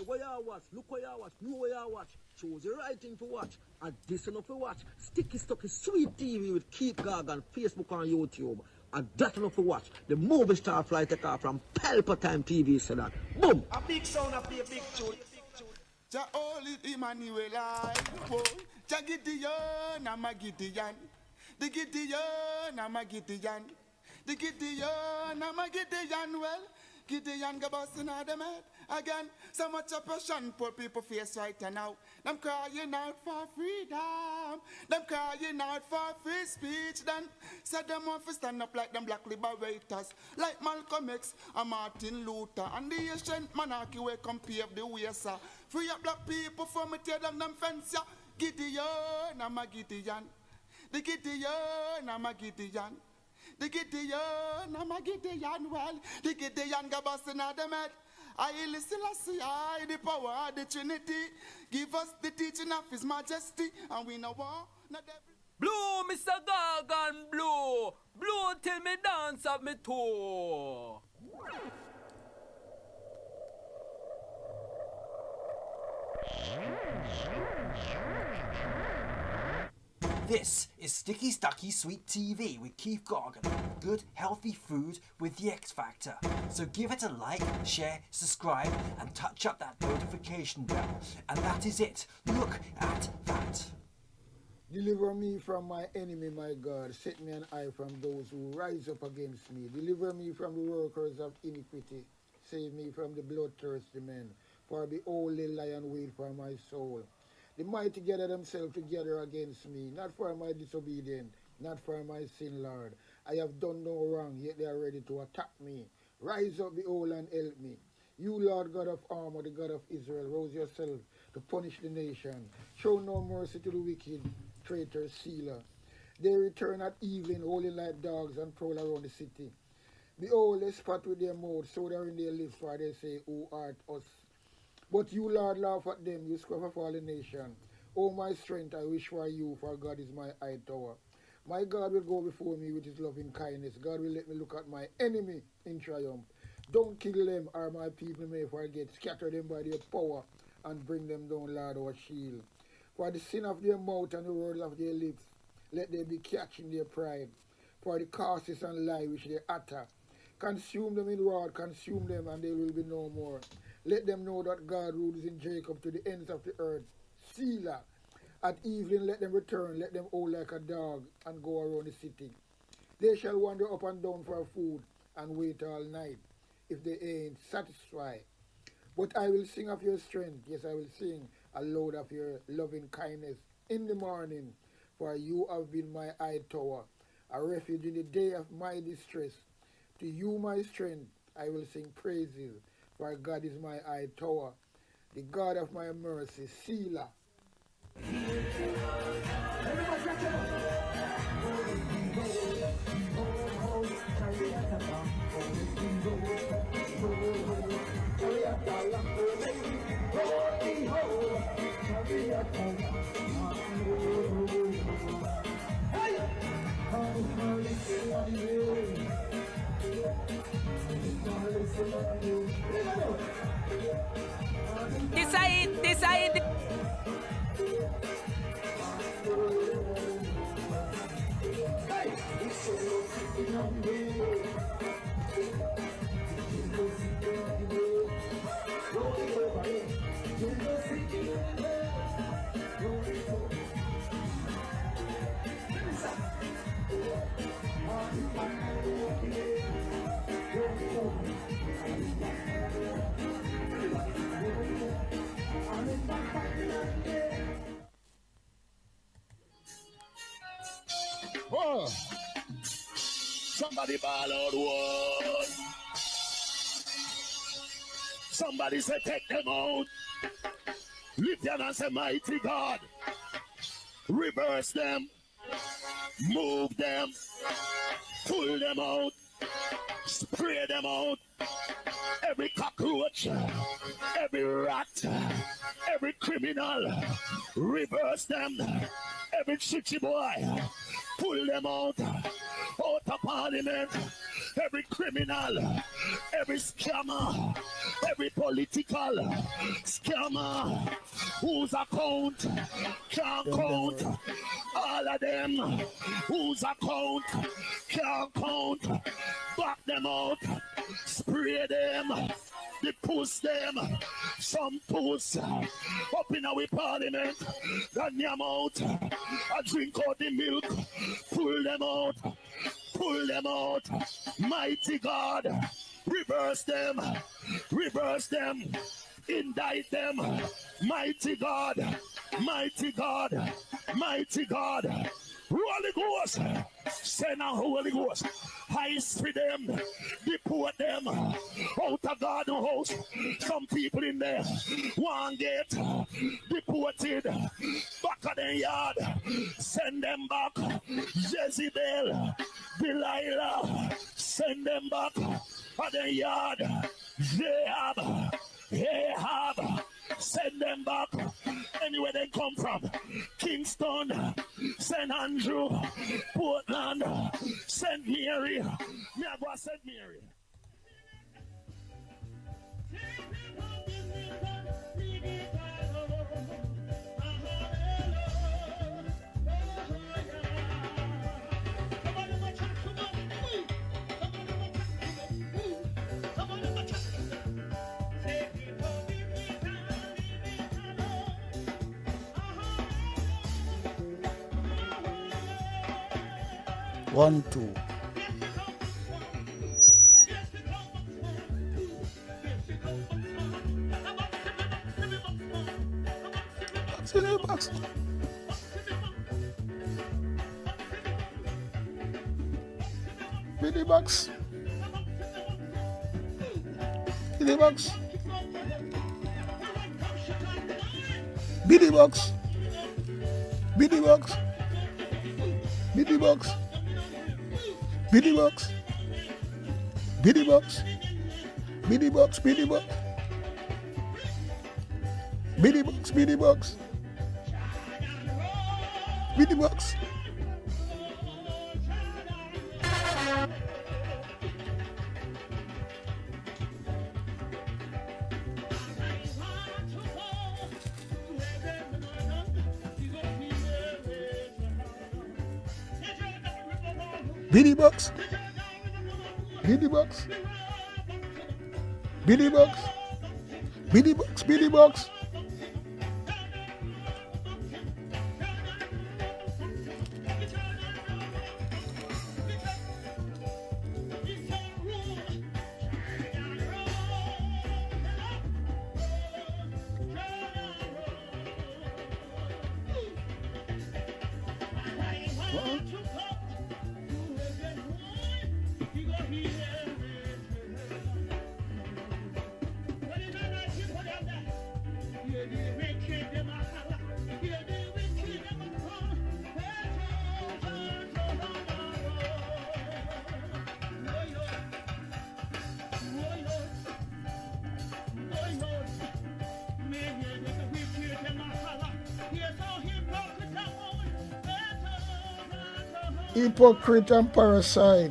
where you watch, look where you watch, know where you watch. Choose the right thing to watch. And this enough to watch. Sticky Stucky Sweet TV with Keith Gargan, Facebook and YouTube. And that enough to watch. The movie star fly take off from Pelpa Time TV said that. Boom! A big sound, a big tune. Ja holy Emmanuel I Ja Gideon, I'm a Gideon. The Gideon, I'm a Gideon. The Gideon, I'm a Gideon. Well, Gideon go busting out them head again. So much oppression poor people face right now. Them crying out for freedom. Them crying out for free speech. Then said them want to stand up like them black liberators, like Malcolm X and Martin Luther and the ancient monarchy will come pave the way, sir. Free up black people from me tear down them fence, yeah. Gideon, I'm a Gideon. The Gideon, I'm a Gideon. The Gideon, I'm a Gideon, well, the Gideon go busting out them head. I listen, I see, I the power of the Trinity. Give us the teaching of His Majesty, and we know war, not every... Blue, Mr. Gargan, blue. Blue till me dance up me toe. This is Sticky Stucky Sweet TV with Keith Gargan. Good, healthy food with the X Factor. So give it a like, share, subscribe, and touch up that notification bell. And that is it. Look at that. Deliver me from my enemy, my God. Set me an eye from those who rise up against me. Deliver me from the workers of iniquity. Save me from the bloodthirsty men. For behold, they lie and wait for my soul. The mighty gather themselves together against me, not for my disobedience, not for my sin, Lord. I have done no wrong, yet they are ready to attack me. Rise up, behold, and help me. You, Lord God of armor, the God of Israel, rouse yourself to punish the nation. Show no mercy to the wicked, traitor, sealer. They return at evening, howling like dogs, and prowl around the city. Behold, they spot with their mouth, so they are in their lips, for they say, Who art us? But you, Lord, laugh at them, you scruff of all the nation. O my strength, I wish for you, for God is my high tower. My God will go before me with his loving kindness. God will let me look at my enemy in triumph. Don't kill them, or my people may forget. Scatter them by their power, and bring them down, Lord, our shield. For the sin of their mouth and the words of their lips, let them be catched in their pride. For the curses and lie which they utter. Consume them in wrath, consume them, and they will be no more. Let them know that God rules in Jacob to the ends of the earth. Selah. At evening let them return, let them howl like a dog, and go around the city. They shall wander up and down for food, and wait all night, if they ain't satisfied. But I will sing of your strength, yes, I will sing aloud of your loving kindness in the morning, for you have been my high tower, a refuge in the day of my distress. To you, my strength, I will sing praises, for God is my high tower, the God of my mercy, Selah. Decide. Oh, somebody ball out one. Somebody say take them out. Lift your hand and say mighty God. Reverse them. Move them. Pull them out. Spray them out. Every cockroach, every rat, every criminal, reverse them. every chichi boy, pull them out of parliament, every criminal, every scammer, every political scammer whose account can't count, all of them whose account can't count, back them out, spray them, they push them, some push up in our parliament, run them out, I drink out the milk, pull them out, mighty God, reverse them, indict them, mighty God, Holy Ghost, send a Holy Ghost, I spit them, deport them out of God's house. Some people in there want get deported back of their yard, send them back. Jezebel, Delilah, send them back of their yard. Ahab, send them back anywhere they come from. Kingston, St. Andrew, Portland, St. Mary. Me I go to St. Mary. One, two. Box. Billy box. Billy box. Billy box. Billy box. Billy box. Billy box. Billy box. Billy box. Billy box. Billy box. Billy box. Billy box. Billy box. Billy box. Billy box. Billy box. Billy box. Hypocrite and parasite.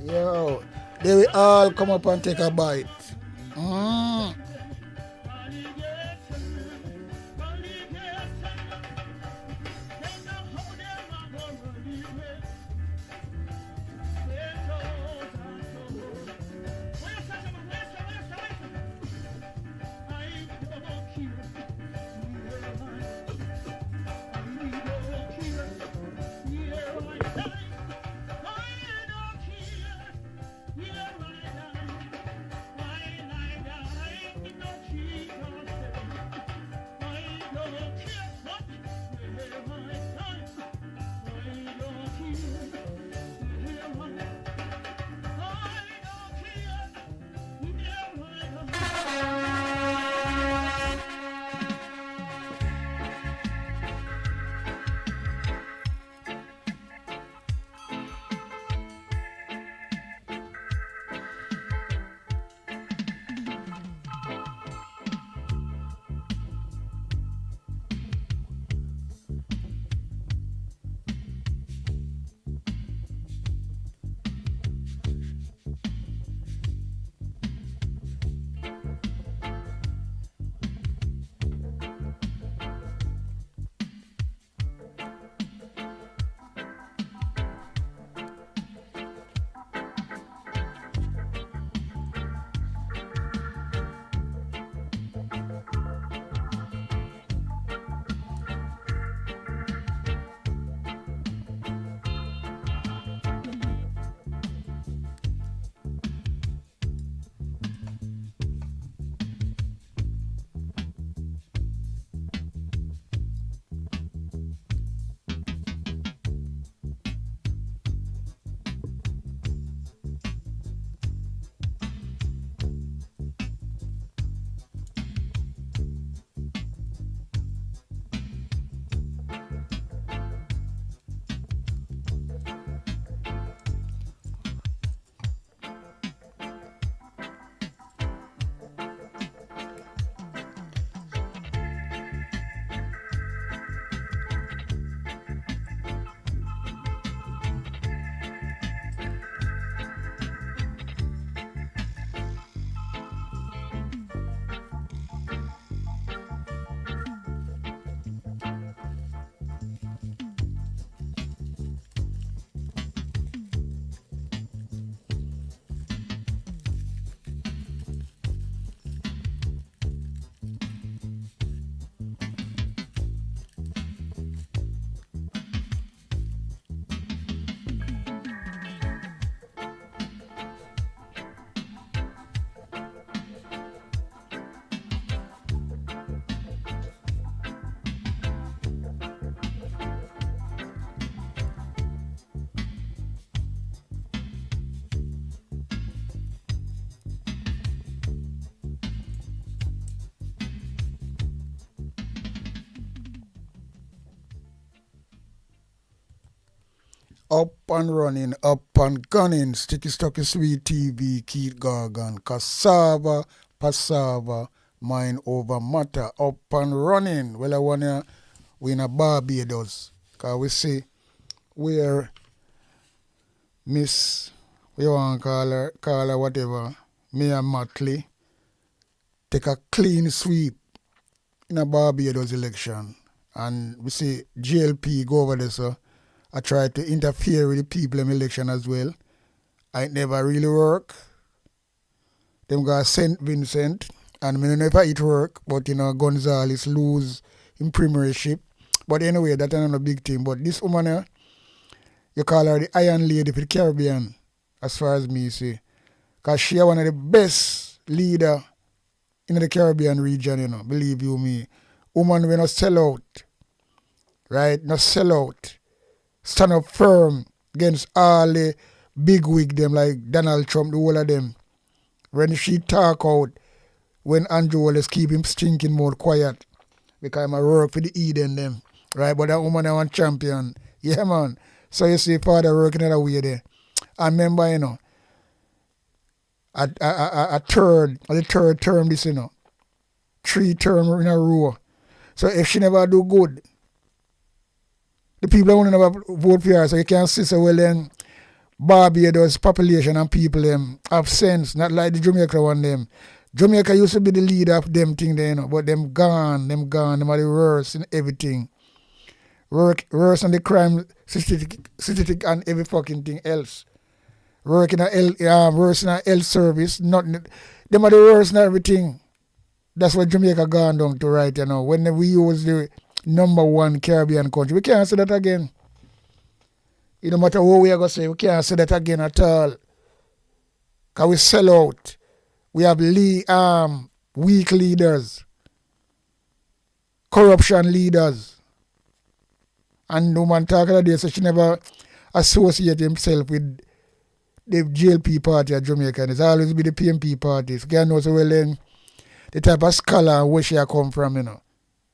Yo, they will all come up and take a bite. Up and running, up and gunning, sticky stocky sweet TV, Keith Gargan, cassava, passava, mind over matter, up and running. Well, I wanna win a Barbados, cause we see where Miss, we want to call her whatever, me and Mottley, take a clean sweep in a Barbados election. And we see GLP go over there, so I tried to interfere with the people in the election as well. It never really work. Them got St. Vincent, and I don't know if it work, but Gonzales lose in premiership. But anyway, that's another big thing. But this woman, you call her the Iron Lady for the Caribbean, as far as me see. Because she is one of the best leader in the Caribbean region, believe you me. Woman will not sell out, right? Not sell out. Stand up firm against all the big wig them like Donald Trump, the whole of them. When she talk out, when Andrew Wallace keep him stinking more quiet, because I'm a work for the Eden them, right? But that woman I want champion. Yeah, man. So you see father working in a way there. I remember, the third term this, 3 terms in a row. So if she never do good, the people don't never vote for her. So you can see, so well then, Barbados population and people them have sense, not like the Jamaica one them. Jamaica used to be the leader of them thing there, but them gone, them are the worst in everything. Worse than the crime statistic and every fucking thing else. Worse in a health service, them are the worst in everything. That's what Jamaica gone down to right, when we use the #1 Caribbean country. We can't say that again. It no matter what we are going to say, we can't say that again at all. Because we sell out. We have weak leaders, corruption leaders. And no man talk about this, so she never associate himself with the GLP party at Jamaica. It's always be the PMP parties. You can know so well then the type of scholar where she come from,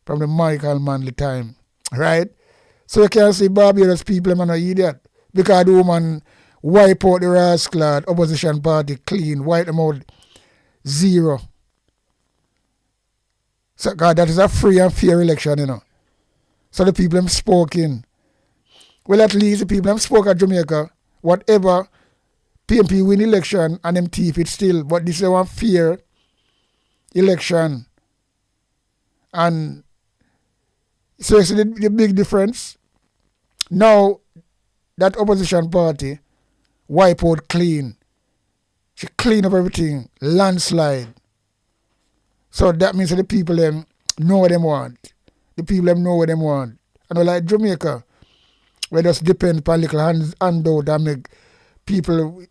from the Michael Manley time, right? So you can see Barbados people, man, are idiot. Because the woman wipe out the rascal opposition party clean, wipe them out 0. So God, that is a free and fair election, So the people them spoken. Well, at least the people them spoke at Jamaica, whatever PMP win election and them thief it still, but this is one fair election. And so you see the big difference. Now, that opposition party wipe out clean. She clean up everything, landslide. So that means that the people them know what they want. The people them know what they want. And like Jamaica, we just depend upon little handout and make people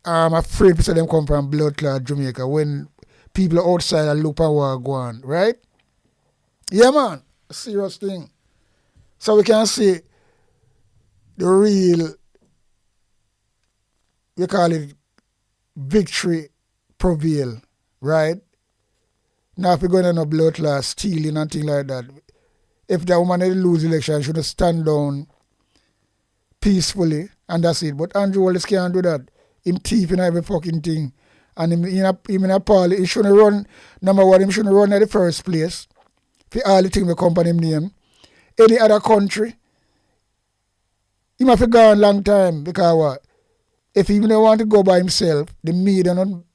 afraid to say them come from blood clot Jamaica when people outside and look at what go on, right? Yeah, man. A serious thing. So we can see the real, we call it victory prevail, right? Now if we're going on a blood clot, stealing and things like that, if the woman lose election, she should stand down peacefully and that's it. But Andrew Wallace can't do that. Him thief in every fucking thing. And him in a party, he shouldn't run, #1, he shouldn't run at the first place. For all the things we come on him name. Any other country, he must have gone a long time because what? If he don't want to go by himself, the media don't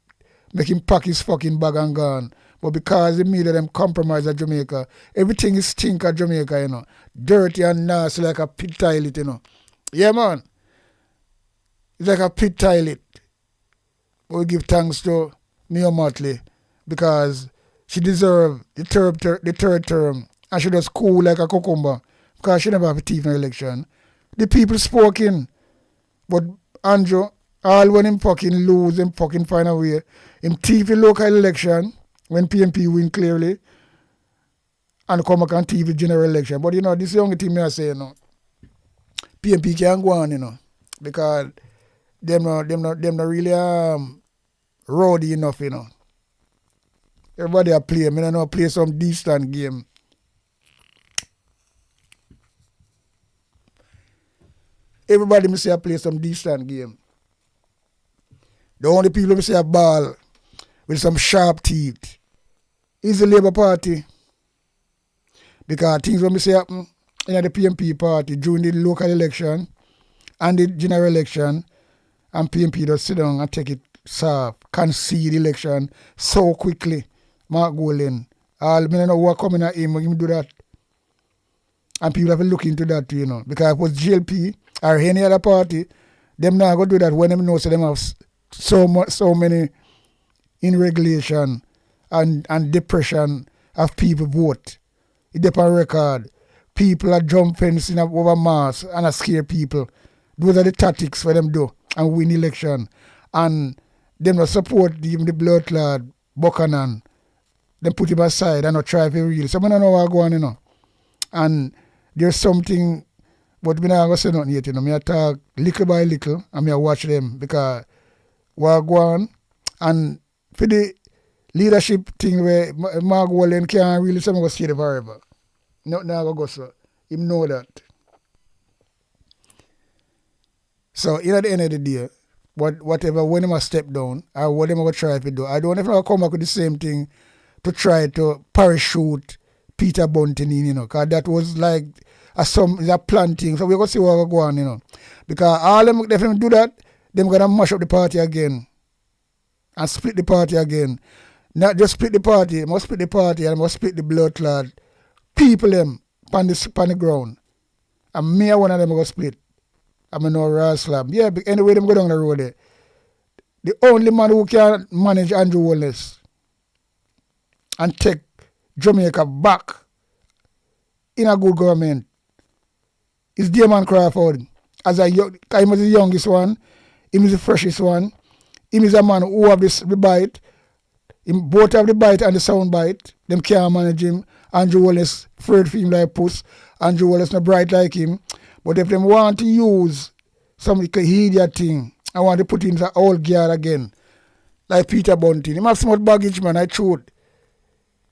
make him pack his fucking bag and gone. But because the media them compromise at Jamaica, everything is stink at Jamaica, Dirty and nasty like a pit toilet, Yeah, man. It's like a pit toilet. But we give thanks to Mia Mottley because she deserved the third term and she just cool like a cucumber because she never have a teeth in the election. The people spoken, but Andrew, all when him fucking lose, him fucking find a way. Him teeth in local election when PMP win clearly and come back and teeth in general election. But this is the only thing I say, PMP can't go on, because them not really rowdy enough, Everybody a play. I don't know play some decent game. everybody me say I play some decent game. The only people me say a ball with some sharp teeth is the Labour Party. Because things when me say happen in the PMP party during the local election and the general election, and PMP just sit down and take it soft, concede the election so quickly. Mark Golding, all men know who are coming at him, him do that. And people have to look into that, you know. Because if it was GLP or any other party, them not going to do that when them know so them have so many in regulation and depression of people vote. It depends on record. People are jumping in over mass and are scare people. Those are the tactics for them do and win election. And them not support even the blood clot Buchanan. Them put him aside and not try for real. So I don't know what going on, you know. And there's something, but me not going to say nothing yet, you know. Me talk little by little and me watch them because what go on. And for the leadership thing where Mark Wallen can't really say I'm going to stay there forever. Nothing going to go so. Him know that. So, at the end of the day, whatever, when him a step down, or what him going to try to do, I don't ever come back with the same thing to try to parachute Peter Bunting in, you know, because that was like a planting. So we're going to see what will go on, you know. Because all them, if them do that, them going to mash up the party again and split the party again. Not just split the party, must split the party and must split the blood clot. People them on the ground. And me one of them going to split. I'm a no Raslam. Yeah, but anyway, them go down the road there. The only man who can manage Andrew Wallace and take Jamaica back in a good government is Damon Crawford. He was the youngest one, he was the freshest one, he is a man who have the bite, him both have the bite and the sound bite, them can't manage him. Andrew Wallace afraid for him like puss, Andrew Wallace not bright like him, but if them want to use some idiot thing, I want to put in the old gear again, like Peter Bunting. He have smart baggage, man, I truth.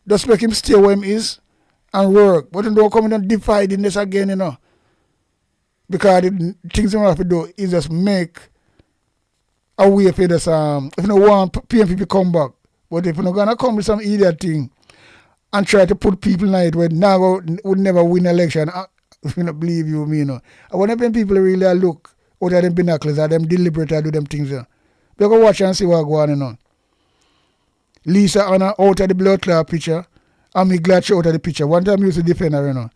Just make him stay where he is and work. But don't come in and dividing this again, you know. Because the things you have to do is just make a way for this. If you don't want PMP to come back, but if you're not going to come with some idiot thing and try to put people in it where now would never win election, if you don't believe you, me, you know. I want them people really look out of them binoculars or them deliberate or do them things, you know. They go watch and see what's going on, you know. Lisa Anna out of the blood clot picture. I'm glad she out of the picture. One time I used to defend her, you know.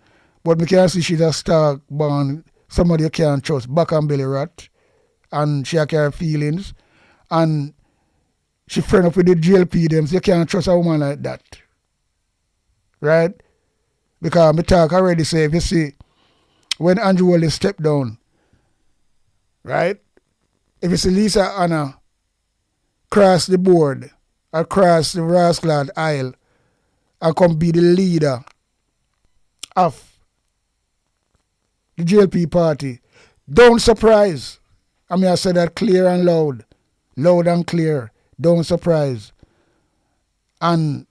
But me can see she's a star born, somebody you can't trust, back and belly rat. And she have her feelings. And she friend up with the GLP them, so you can't trust a woman like that. Right? Because me talk already say, if you see, when Andrew Wallace stepped down, right? If you see Lisa Anna cross the board, across the Rasclad aisle and come be the leader of the GLP party. Don't surprise. I mean, I said that clear and loud and clear. Don't surprise. And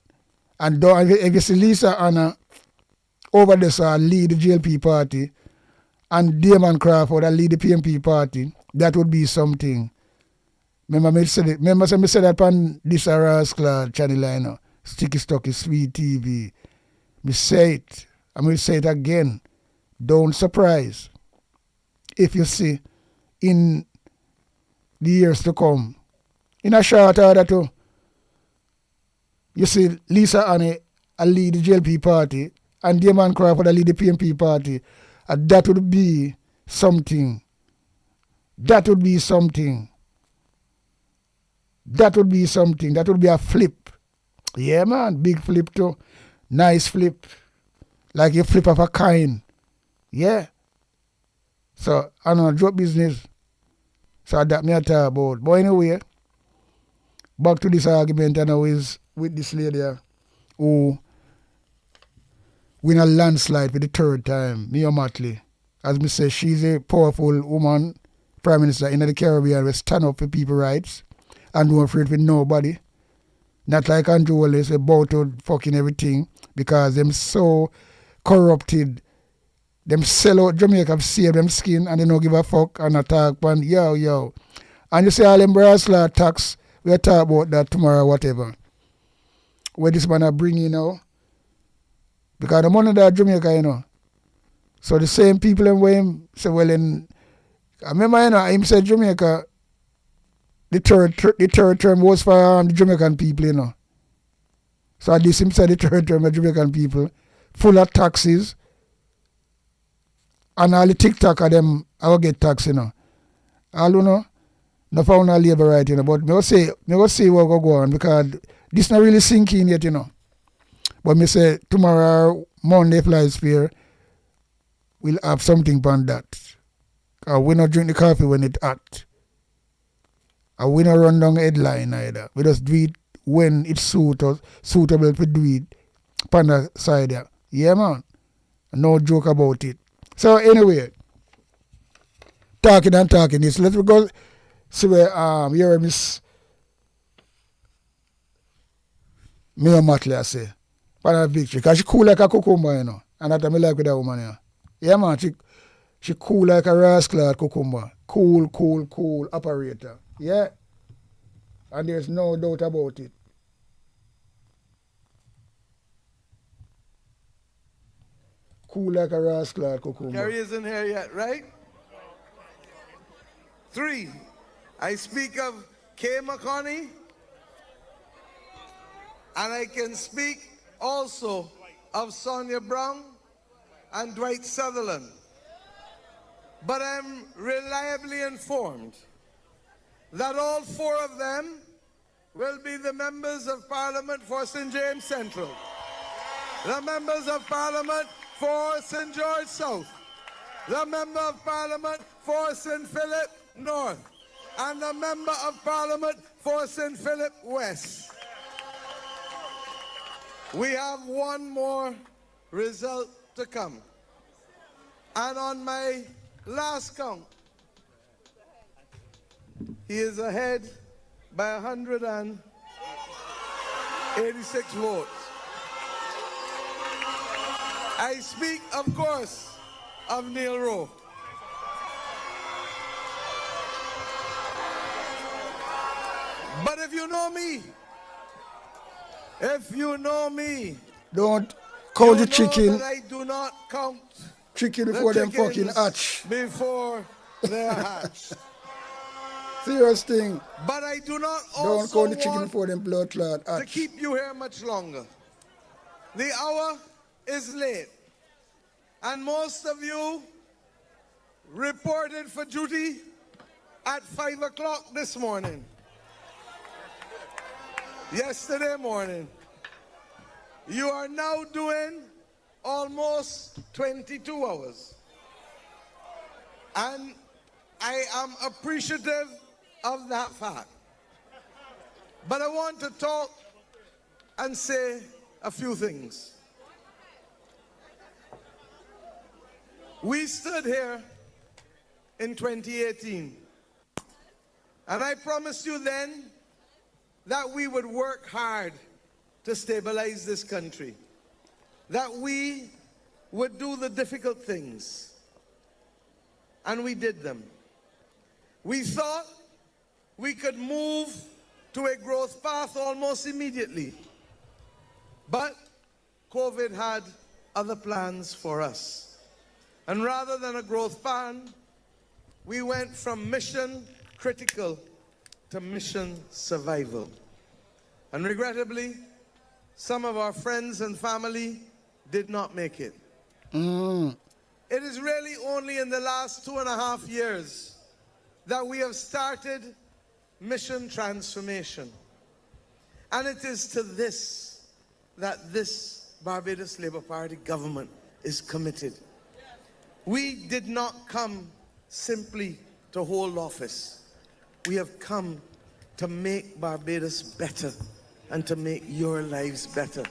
don't, if you see Lisa Anna over this lead the GLP party and Damon Crawford lead the PMP party, that would be something. Remember me said it. Remember me said that on this Rascal channel line, Sticky Stocky Sweet TV. Me say it. I'm going to say it again. Don't surprise if you see in the years to come, in a short order too, you see Lisa Annie lead the GLP party and Damon Crawford lead the PMP party. And that would be something. That would be something. That would be something. That would be a flip. Yeah, man. Big flip too. Nice flip. Like a flip of a kind. Yeah. So, I don't know, drop business. So, that me I talk about. But anyway, back to this argument I know is with this lady who win a landslide for the third time, Mia Mottley. As me say, she's a powerful woman, Prime Minister in the Caribbean, will stand up for people's rights. And don't afraid with nobody. Not like Andrew Wallace about to fucking everything because them so corrupted them sell out Jamaica, save them skin, and they don't give a fuck and attack pan yo. And you say all them bracelet tax, we'll talk about that tomorrow, whatever. Where this man a bring you now. Because the money that Jamaica, you know. So the same people them where him say, well, I remember, you know, him said Jamaica, the third term was for the Jamaican people, you know. So at least him said the third term of Jamaican people, full of taxes, and all the TikTok of them, I will get tax, you know. All you know, no found a labor right, you know, but me will say what go on, because this not really sinking yet, you know. But me say tomorrow, Monday flies fair, we'll have something on that. Because we not drink the coffee when it hot. And we not run down headline either. We just do it when it's suitable to do it on the side there. Yeah, man. No joke about it. So anyway, talking this. Let's go see where here Miss Mottley I say. For that victory. Because she cool like a cucumber, you know. And that's what I like with that woman here. Yeah, man. She cool like a rascal cucumber. Cool operator. Yeah. And there's no doubt about it. Cool like a rascal cucumber. Kerry isn't here yet, right? 3. I speak of Kay McConney, and I can speak also of Sonia Brown and Dwight Sutherland. But I'm reliably informed that all 4 of them will be the members of Parliament for St. James Central, the members of Parliament for St. George South, the member of Parliament for St. Philip North, and the member of Parliament for St. Philip West. We have one more result to come. And on my last count, he is ahead by 186 votes. I speak, of course, of Neil Rowe. But if you know me, don't count the chicken. That I do not count chicken before them fucking hatch. Before they're hatched. Serious thing. But I do not don't also count the chicken before them blood clot hatch. To keep you here much longer. The hour is late. And most of you reported for duty at 5 o'clock this morning. Yesterday morning. You are now doing almost 22 hours. And I am appreciative of that fact. But I want to talk and say a few things. We stood here in 2018, and I promised you then that we would work hard to stabilize this country, that we would do the difficult things, and we did them. We thought we could move to a growth path almost immediately, but COVID had other plans for us. And rather than a growth plan, we went from mission critical to mission survival. And regrettably, some of our friends and family did not make it. It is really only in the last 2.5 years that we have started mission transformation. And it is to this that this Barbados Labour Party government is committed. We did not come simply to hold office. We have come to make Barbados better and to make your lives better.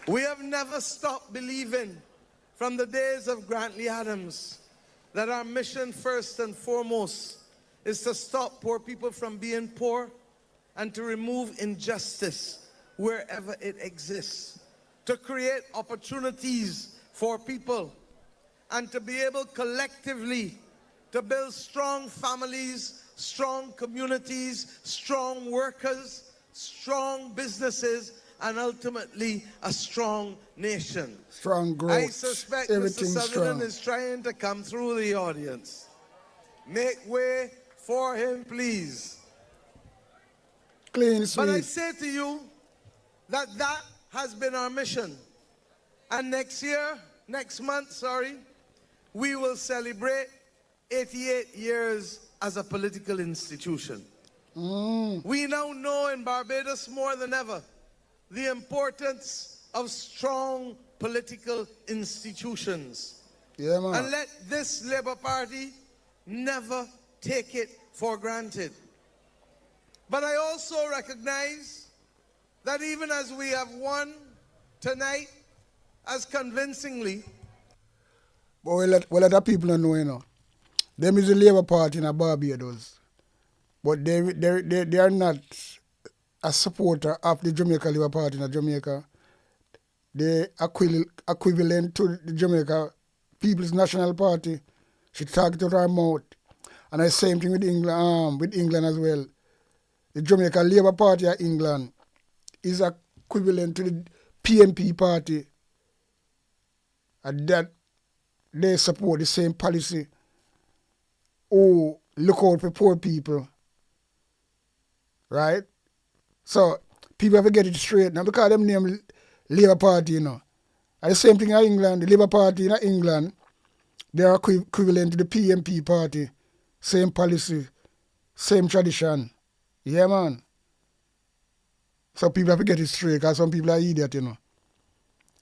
We have never stopped believing from the days of Grantley Adams that our mission first and foremost is to stop poor people from being poor and to remove injustice wherever it exists. to create opportunities for people and to be able collectively to build strong families, strong communities, strong workers, strong businesses, and ultimately a strong nation. Strong growth. I suspect Mr. Everything Sutherland strong. is trying to come through the audience. Make way for him, please. Clean But I sweep. say to you that that has been our mission. And next month, we will celebrate 88 years as a political institution. We now know in Barbados more than ever the importance of strong political institutions. Yeah, man. And let this Labour Party never take it for granted. But I also recognize that even as we have won tonight as convincingly, But we let the people know, you know. Them is the Labour Party in Barbados. But they are not a supporter of the Jamaica Labour Party in Jamaica. They equivalent to the Jamaica People's National Party. She talked out her mouth. And the same thing with England as well. The Jamaica Labour Party of England is equivalent to the PMP party. And that they support the same policy. Oh, look out for poor people. Right? So, people have to get it straight now because them name Labour Party, you know. And the same thing in England, the Labour Party in England, they are equivalent to the PMP party. Same policy, same tradition. Yeah, man. So people have to get it straight because some people are idiots, you know.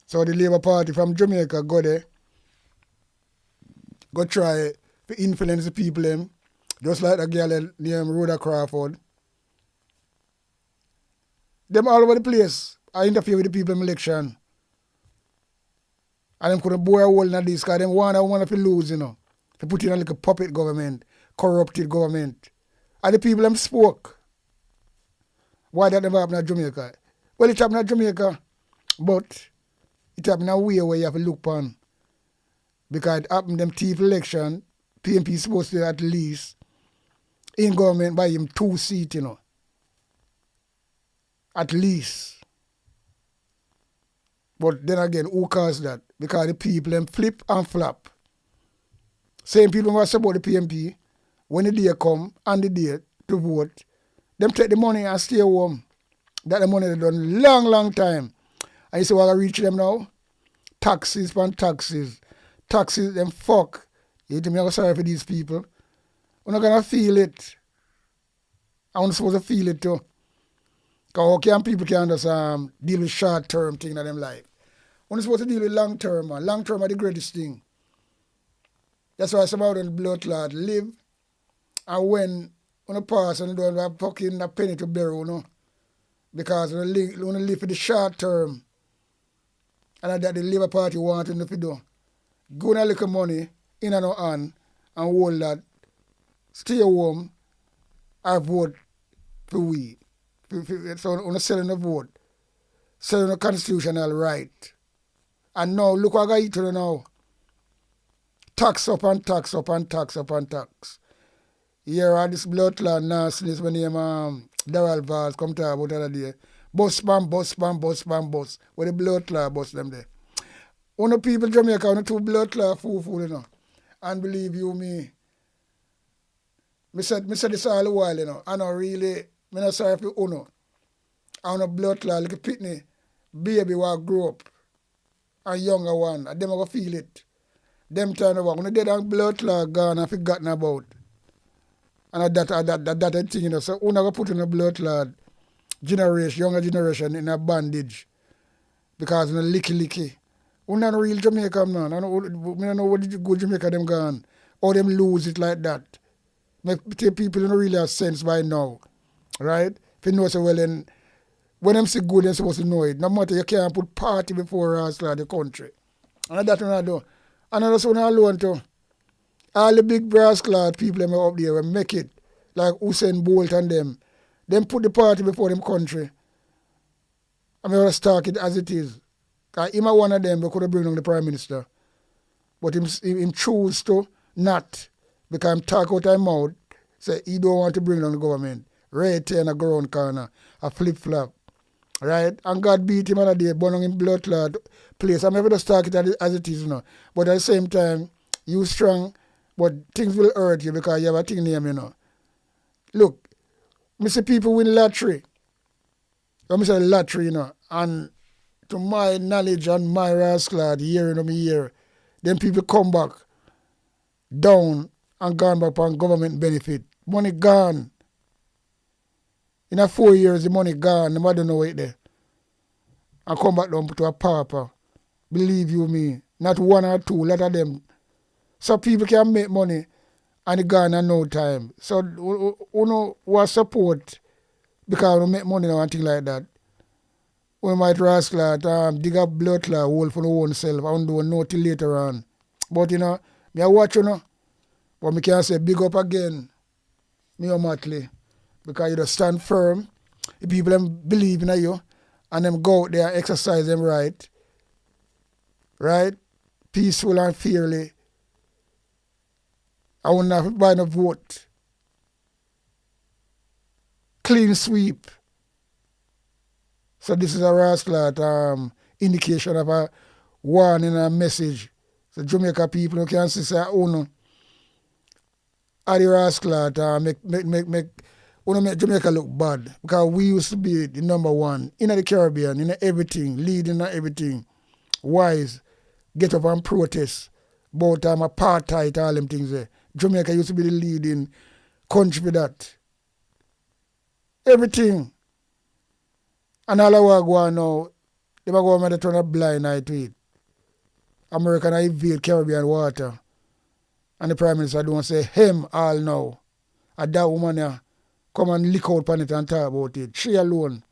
So the Labour Party from Jamaica go there, go try to influence the people them, just like a girl named Rhoda Crawford. Them all over the place. I interfere with the people in election. And them couldn't bore a hole in this because them want to lose, you know. To put in a little puppet government, corrupted government. And the people them spoke. Why that never happened in Jamaica? Well, it happened in Jamaica, but it happened in a way where you have to look upon. Because it happened in them thief election, PMP is supposed to at least in government by him 2 seats, you know. At least. But then again, who caused that? Because the people them flip and flop. Same people who support the PMP, when the day come and the day to vote, them take the money and stay home. That the money they done long time. And you say, well, I reach them now? Taxes upon taxes. Taxes, them fuck. You think I'm sorry for these people? We're not going to feel it. I'm not supposed to feel it too. Because how can people can just deal with short-term thing in their life? We're not supposed to deal with long-term, man. Long-term are the greatest thing. That's why some of them blood clot live. And when a pass and don't have fucking a penny to bury, you know. Because we live for the short term. And that the Labour Party wanting to do. Go and look at money in and out hand and hold that. Stay home and vote for we. So we're selling the vote. Selling the constitutional right. And now look what I got to now. Tax up and tax up and tax up and tax. Here are this blood clot nastiness when name Daryl Vaz come to about the other day. Bus spam, bus spam, bus spam, bus. Where the blood clot bus them there. One of people in Jamaica on 2 blood clot food, you know. And believe you me. Me said this all the while, you know. I know really, I'm not sorry for Uno. I want a blood clot like a pitney baby who grow up. A younger one. And them are going to feel it. Them turn over. When they dead and blood clot gone and forgotten about. And that thing, you know. So, we're not going to put in a blood clot generation, younger generation in a bandage. Because in a licky. We're not real Jamaica, man. I don't know what did you go Jamaica them gone. Or them lose it like that. Make people don't really have sense by now. Right? If you know so well, then when them say good, they're supposed to know it. No matter you can't put party before us like the country. And that's what I do. And I just want to alone too. All the big brass clad people them up there will make it. Like Usain Bolt and them. Them put the party before them country. I mean, let's talk it as it is. Because him one of them, we could have bring down the Prime Minister. But him choose to not. Because him talk out his mouth, say he don't want to bring down the government. Right here in a ground corner, a flip-flop. Right? And God beat him on a day, born on him blood clot place. I'm never just talk it as it is, you know. But at the same time, you strong, but things will hurt you because you have a thing name, you know. Look, I see people win lottery. I say lottery, you know, and to my knowledge and my rascal year in a year, then people come back down and gone back on government benefit. Money gone. In a 4 years, the money gone. Nobody don't know it there. And come back down to a pauper. Believe you me, not one or two, a lot of them. So people can make money and it gone in no time. So, you know, what support because we make money now and things like that. We might rascal dig up blood clot hole for our own self and do nothing later on. But you know, me I watch you know. But me can say big up again. Me or Mottley. Because you just stand firm. The people them believe in you and them go out there and exercise them right. Right? Peaceful and fairly. I will not buy no vote. Clean sweep. So this is a rascal indication of a warning and a message. So Jamaica people who can see say, oh no, are the rascal make Jamaica look bad. Because we used to be the number one in the Caribbean, in everything, leading everything. Wise, get up and protest about apartheid, all them things there. Jamaica used to be the leading country for that. Everything. And all I go on now, they go to turn a blind eye to it. America invade Caribbean water. And the Prime Minister don't say him all now. And that woman here come and lick out on it and talk about it. She alone.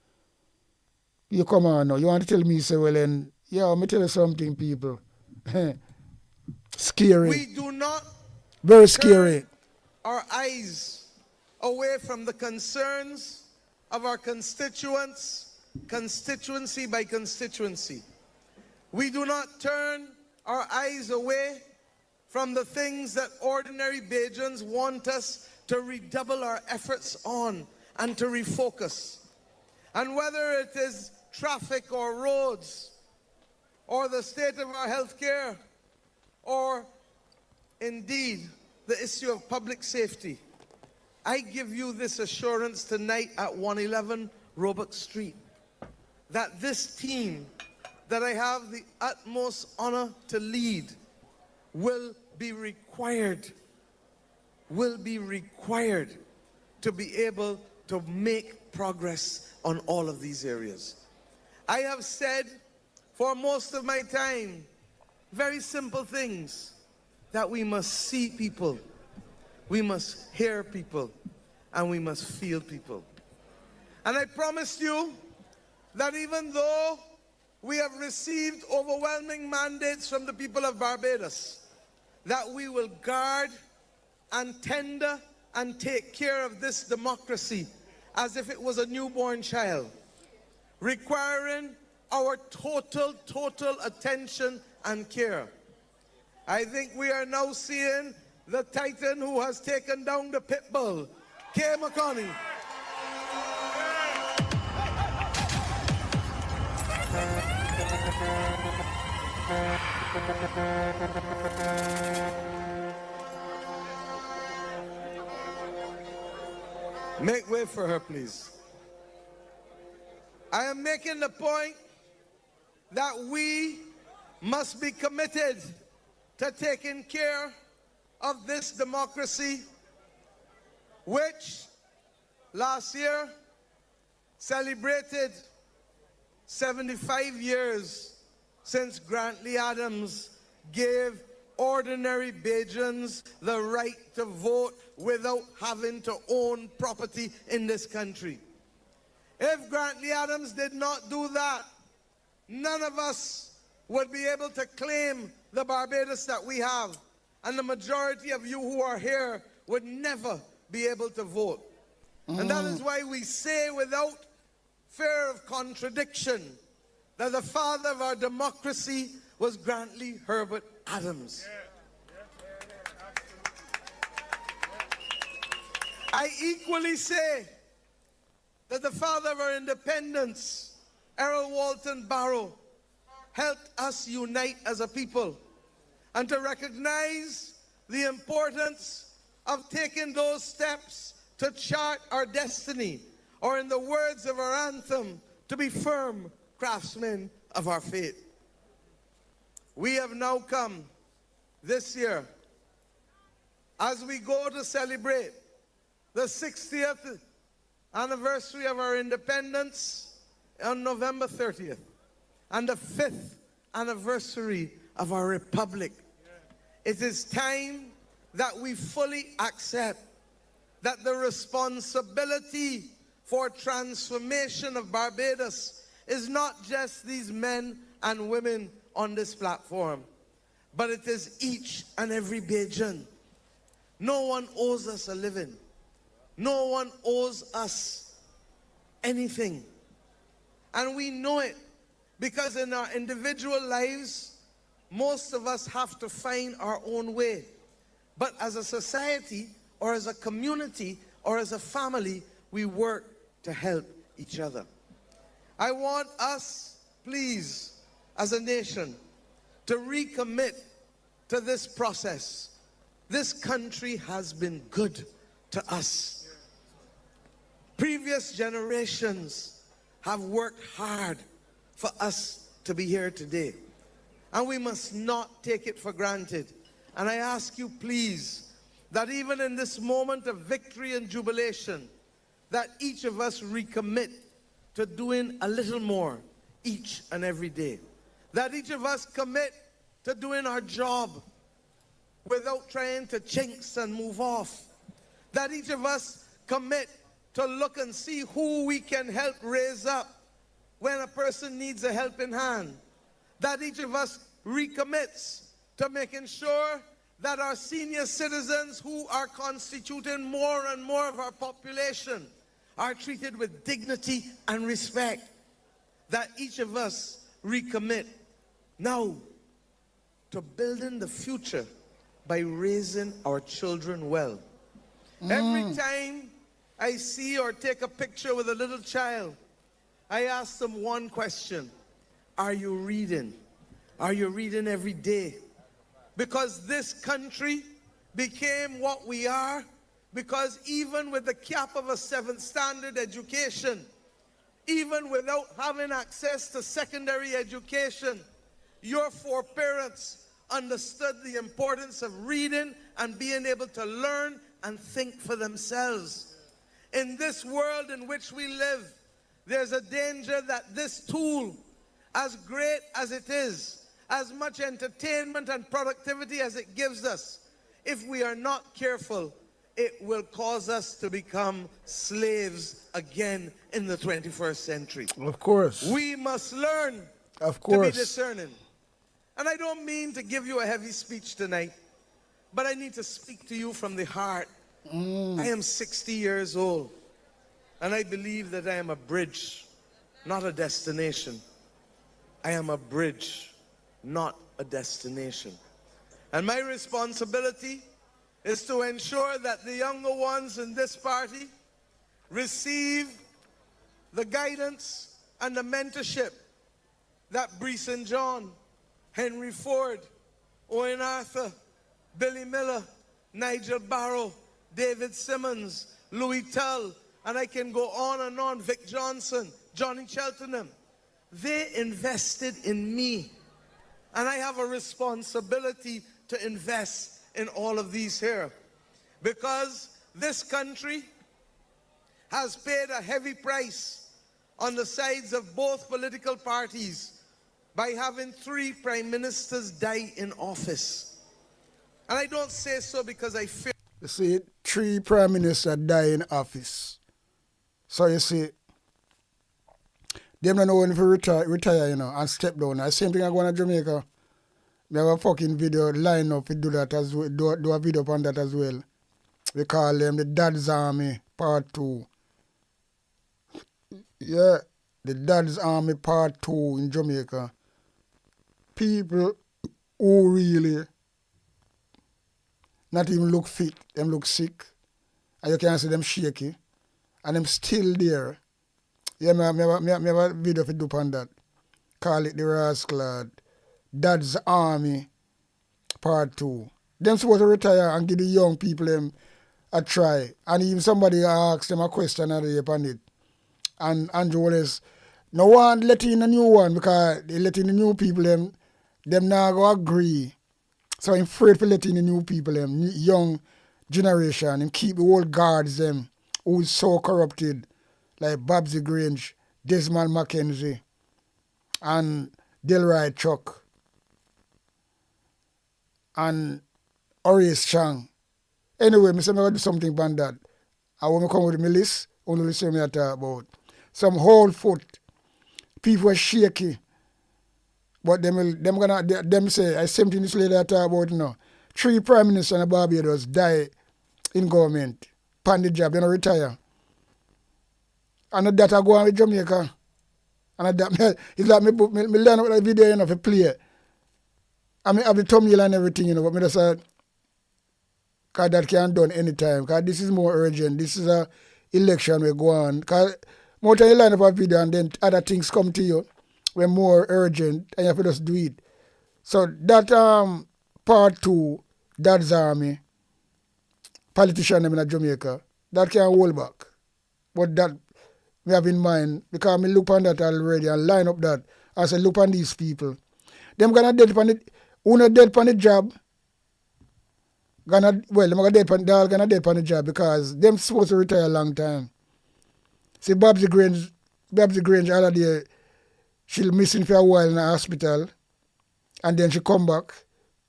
You come on now. You want to tell me, say, well, then, yeah, let me tell you something, people. Scary. We do not very scary. Our eyes away from the concerns of our constituents, constituency by constituency. We do not turn our eyes away from the things that ordinary Bajans want us to redouble our efforts on and to refocus. And whether it is traffic or roads, or the state of our health care, or indeed the issue of public safety, I give you this assurance tonight at 111 Roebuck Street that this team that I have the utmost honor to lead will be required to be able to make progress on all of these areas. I have said for most of my time very simple things, that we must see people, we must hear people, and we must feel people. And I promise you that even though we have received overwhelming mandates from the people of Barbados, that we will guard and tender and take care of this democracy as if it was a newborn child, requiring our total attention and care. I think we are now seeing the titan who has taken down the pit bull, K. McConney. Make way for her, please. I am making the point that we must be committed to taking care of this democracy, which last year celebrated 75 years since Grantley Adams gave ordinary Bajans the right to vote without having to own property in this country. If Grantley Adams did not do that, none of us would be able to claim the Barbados that we have. And the majority of you who are here would never be able to vote. And that is why we say without fear of contradiction that the father of our democracy was Grantley Herbert Adams. I equally say that the father of our independence, Errol Walton Barrow, helped us unite as a people, and to recognize the importance of taking those steps to chart our destiny, or in the words of our anthem, to be firm craftsmen of our faith. We have now come this year, as we go to celebrate the 60th anniversary of our independence on November 30th, and the 5th anniversary of our republic. It is time that we fully accept that the responsibility for transformation of Barbados is not just these men and women on this platform, but it is each and every Bajan. No one owes us a living. No one owes us anything. And we know it because in our individual lives, most of us have to find our own way. But as a society, or as a community, or as a family, we work to help each other. I want us, please, as a nation, to recommit to this process. This country has been good to us. Previous generations have worked hard for us to be here today, and we must not take it for granted. And I ask you, please, that even in this moment of victory and jubilation, that each of us recommit to doing a little more each and every day. That each of us commit to doing our job without trying to chinks and move off. That each of us commit to look and see who we can help raise up when a person needs a helping hand. That each of us recommits to making sure that our senior citizens, who are constituting more and more of our population, are treated with dignity and respect. That each of us recommit now to building the future by raising our children well. Every time I see or take a picture with a little child, I ask them one question: are you reading? Are you reading every day? Because this country became what we are because even with the cap of a 7th standard education, even without having access to secondary education, your foreparents understood the importance of reading and being able to learn and think for themselves. In this world in which we live, there's a danger that this tool, as great as it is, as much entertainment and productivity as it gives us, if we are not careful, it will cause us to become slaves again in the 21st century. Of course. We must learn Of to course. be discerning. And I don't mean to give you a heavy speech tonight, but I need to speak to you from the heart. I am 60 years old, and I believe that I am a bridge, not a destination. I am a bridge, not a destination. And my responsibility is to ensure that the younger ones in this party receive the guidance and the mentorship that Brees and John, Henry Ford, Owen Arthur, Billy Miller, Nigel Barrow, David Simmons, Louis Tull, and I can go on, Vic Johnson, Johnny Cheltenham. They invested in me. And I have a responsibility to invest in all of these here. Because this country has paid a heavy price on the sides of both political parties by having 3 prime ministers die in office. And I don't say so because I fear. You see, 3 prime ministers die in office. So you see, them don't know when to retire, you know, and step down. The same thing I go to Jamaica. They have a fucking video line up to do that as well, do a video on that as well. We call them the Dad's Army Part 2. Yeah, the Dad's Army Part 2 in Jamaica, people who really not even look fit, them look sick, and you can see them shaky, and them still there. Yeah, me have a video for do on that. Call it the Rascal Dad's Army Part 2. Them supposed to retire and give the young people them a try. And even somebody asked them a question upon it. And Andrew Wallace, no one let in a new one because they let in the new people them not go agree. So I'm afraid for letting the new people them, young generation, and keep the old guards them who's so corrupted, like Babsy Grange, Desmond Mackenzie, and Delroy Chuck, and Horace Chang. Anyway, I say I'm going to do something about that. I want to come with my list, only listen me talk about. Some whole foot, people are shaky, but them say, I same thing this lady I talk about now. 3 prime ministers in Barbados die in government, pan the job, they don't retire. And that I go on with Jamaica. And that, it's like me learn about the video, you know, for play. I mean, I have the thumbnail and everything, you know, but me just said, because that can done anytime. Because this is more urgent. This is a election we go on. Because more time you line up a video and then other things come to you, we're more urgent and you have to just do it. So that Part 2, Dad's Army, politician in Jamaica, that can hold back. But that we have in mind, because I look on that already and line up that. I say, look on these people. Them gonna dead upon it, who not dead upon the job, they're gonna dead upon the job because them supposed to retire a long time. See, Babsy Grange all of day, she missing for a while in the hospital, and then she come back.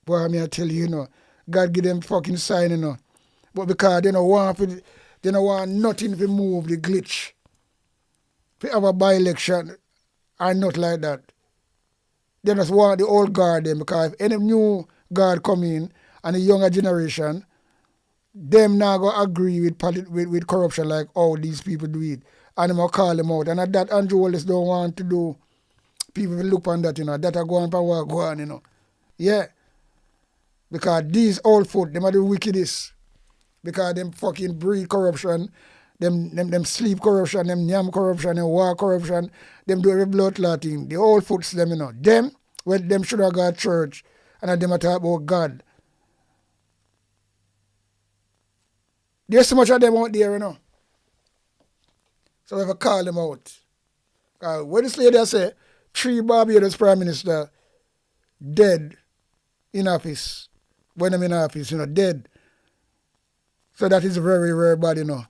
Boy, I mean, I tell you, you know, God give them fucking sign, you know. But because they don't want nothing to move the glitch. To have a by-election or not like that. They just want the old guard them because if any new guard come in and the younger generation, them now go agree with corruption like how these people do it. And them will call them out. And that Andrew Wallace don't want to do. People will look on that, you know. That are going for go on, you know. Yeah. Because these old folk, them are the wickedest. Because them fucking breed corruption, them sleep corruption, them yam corruption, them war corruption, them do every blood clotting. The old folks, them, you know. Them, well, them should have got church, and them talk about God. There's so much of them out there, you know. So we have to call them out. When this lady say, 3 Barbados Prime Minister dead in office, when I'm in office, you know, dead. So that is very, very bad, you know.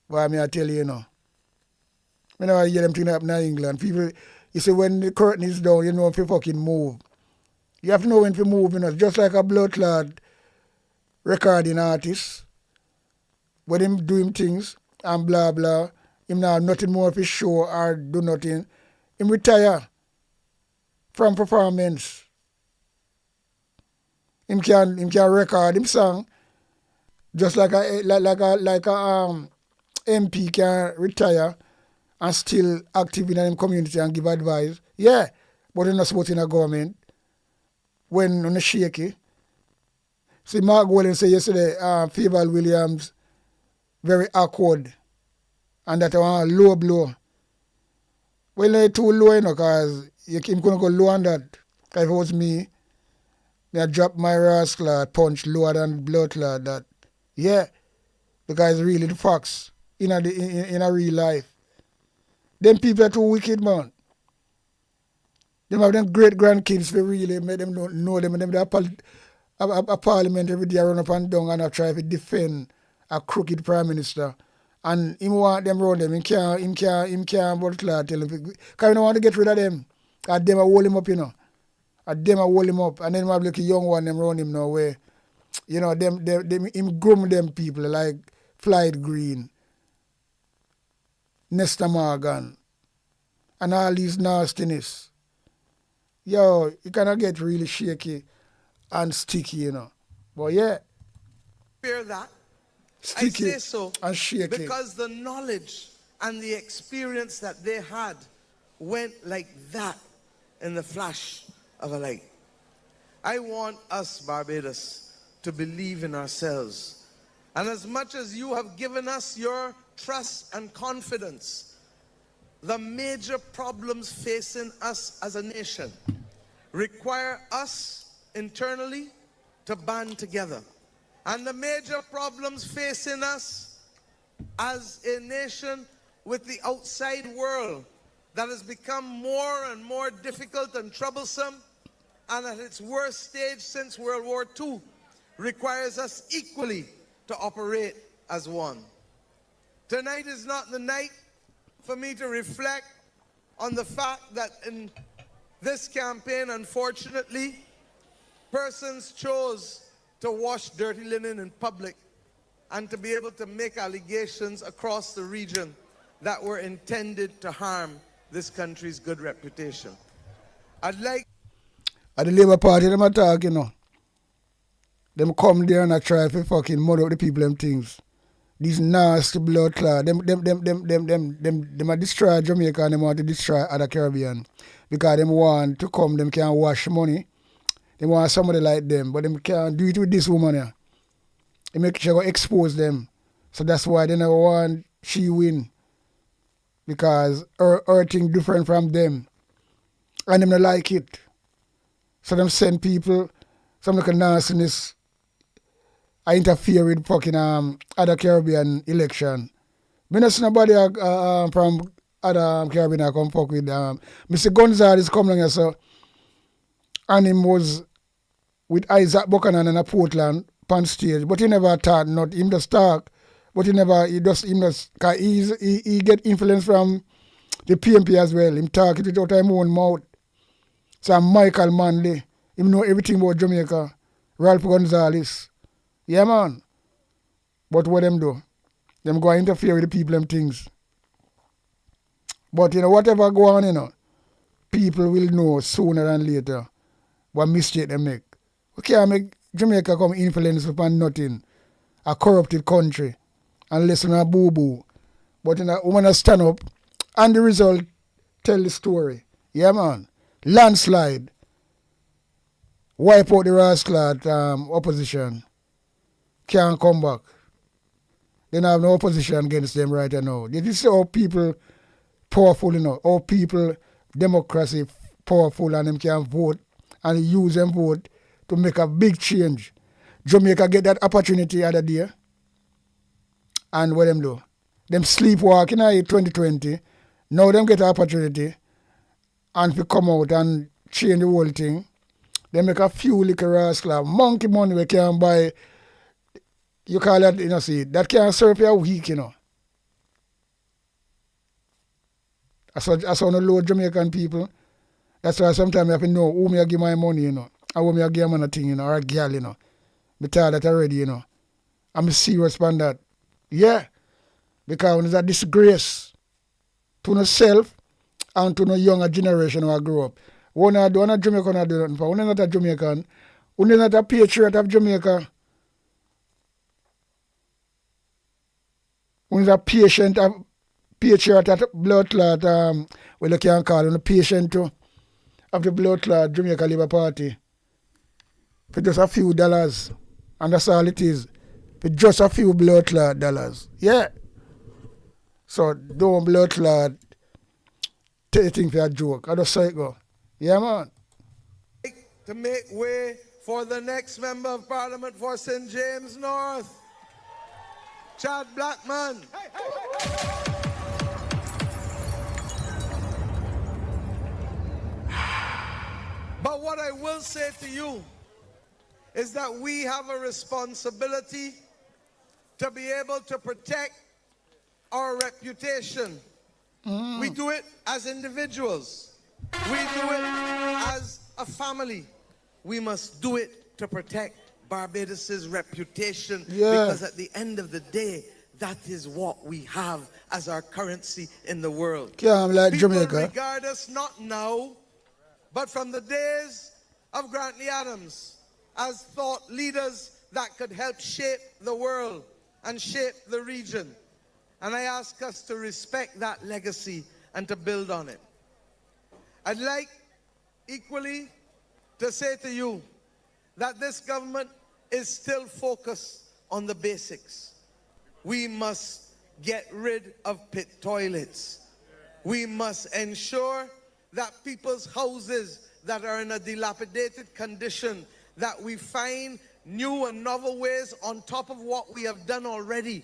But I mean, I tell you, you know. When I hear them things happen in England, people, you see, when the curtain is down, you know if you fucking move. You have to know when to move, you know. Just like a blood clot recording artist, when him doing things and blah, blah, him now have nothing more to show or do nothing, him retire from performance. Him can record him song, just like a MP can retire and still active in the community and give advice. Yeah, but they're not supporting a government when on a shaky. See, Mark Wallen said yesterday, Favour Williams, very awkward, and that a low blow. Well, they're too low, you know, because you couldn't go low on that. Because if it was me, I drop my rascal punch lower than blood clot that. Yeah, because it's really the facts in a real life. Them people are too wicked, man. Them have them great grandkids for really make them know them, and them a parliament every day run up and down and try to defend a crooked prime minister. And him want them around them. Him can't blood clot tell him. Because he don't want to get rid of them. Because them will hold him up, you know. And them will hold him up. And then have like a young one them around him now where, you know, him groom them people like Floyd Green, Nesta Morgan, and all these nastiness. Yo, it cannot get really shaky and sticky, you know. But yeah. Fear that. Sticky I say so and shaky. because the knowledge and the experience that they had went like that in the flash of a light. I want us, Barbados, to believe in ourselves. And as much as you have given us your trust and confidence, the major problems facing us as a nation require us internally to band together. And the major problems facing us as a nation with the outside world that has become more and more difficult and troublesome, and at its worst stage since World War II, requires us equally to operate as one. Tonight is not the night for me to reflect on the fact that in this campaign, unfortunately, persons chose to wash dirty linen in public and to be able to make allegations across the region that were intended to harm this country's good reputation. I'd like... At the Labour Party, them attack, you know. Them come there and I try to fucking murder up the people them things. These nasty blood clot. Them a destroy Jamaica and them want to destroy other Caribbean. Because them want to come, them can't wash money. They want somebody like them, but them can't do it with this woman here. They make sure to expose them. So that's why they never want she win. Because her thing different from them. And them don't like it. So them send people, some little nastiness, I interfere with fucking other Caribbean election. Me not see nobody from other Caribbean I come fuck with. Mr. Gonzalez come down here, so, and him was with Isaac Buchanan in a Portland pan stage, but he never thought not. Him just talk, but he just cause he get influence from the PMP as well. Him talk it out of his own mouth. So Michael Manley, him know everything about Jamaica. Ralph Gonzalez. Yeah, man. But what them do? Them go and interfere with the people them things. But, you know, whatever go on, you know, people will know sooner than later what mistake they make. We can't make Jamaica come influence upon nothing. A corrupted country. Unless you're a boo-boo. But, you know, we want to stand up and the result tell the story. Yeah, man. Landslide. Wipe out the rascal opposition. Can't come back. They don't have no opposition against them right now. Did you see how people powerful, you know, how people, democracy powerful and them can vote and use them vote to make a big change. Jamaica get that opportunity the other day. And what them do? Them sleepwalking in 2020. Now them get an opportunity and if come out and change the whole thing, they make a few little rascal monkey money we can buy. You call that, you know, see, that can't serve you a week, you know. I saw the low Jamaican people. That's why sometimes I have to know who me I give my money, you know, and who me I give man a thing, you know, or a girl, you know. Me tell that already, you know. I'm serious about that. Yeah. Because when it's a disgrace to yourself and to the younger generation who grow up. When a Jamaican do nothing for, when not a Jamaican, when not a patriot of Jamaica, when a patriot of blood clot, well you can call him a patient too, of the blood clot Jamaica Labour Party, for just a few dollars, and that's all it is, for just a few blood clot dollars. Yeah. So don't blood clot take the thing for a joke. I just say it go. Yeah, man. To make way for the next member of Parliament for St. James North, Chad Blackman. But what I will say to you is that we have a responsibility to be able to protect our reputation. We do it as individuals. We do it as a family. We must do it to protect Barbados' reputation, because at the end of the day, that is what we have as our currency in the world. Like People Jamaica. regard us not now, but from the days of Grantley Adams as thought leaders that could help shape the world and shape the region. And I ask us to respect that legacy and to build on it. I'd like equally to say to you that this government is still focused on the basics. We must get rid of pit toilets. We must ensure that people's houses that are in a dilapidated condition, that we find new and novel ways on top of what we have done already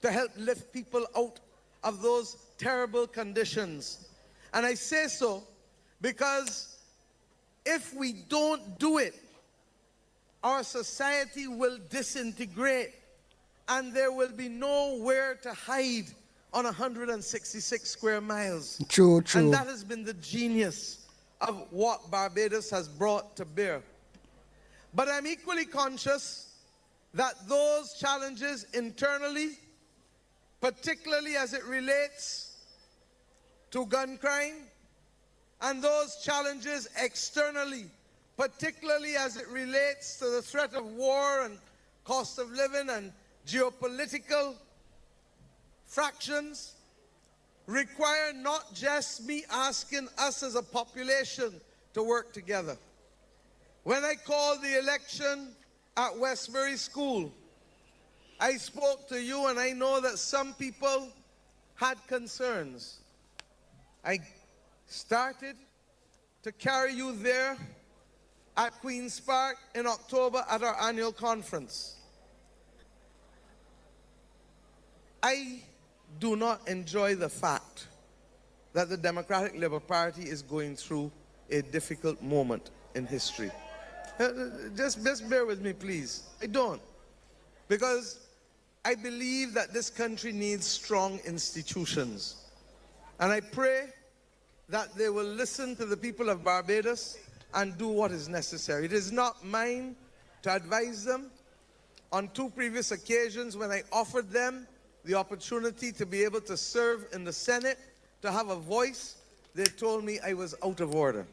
to help lift people out of those terrible conditions. And I say so because if we don't do it, our society will disintegrate and there will be nowhere to hide on 166 square miles. True, true. And that has been the genius of what Barbados has brought to bear. But I'm equally conscious that those challenges internally, particularly as it relates to gun crime, and those challenges externally, particularly as it relates to the threat of war and cost of living and geopolitical fractions, require not just me asking us as a population to work together. When I called the election at Westbury School, I spoke to you, and I know that some people had concerns. I started to carry you there at Queen's Park in October at our annual conference. I do not enjoy the fact that the Democratic Labour Party is going through a difficult moment in history. Just bear with me, please. I don't. Because I believe that this country needs strong institutions. And I pray that they will listen to the people of Barbados and do what is necessary. It is not mine to advise them. On 2 previous occasions when I offered them the opportunity to be able to serve in the Senate, to have a voice, they told me I was out of order.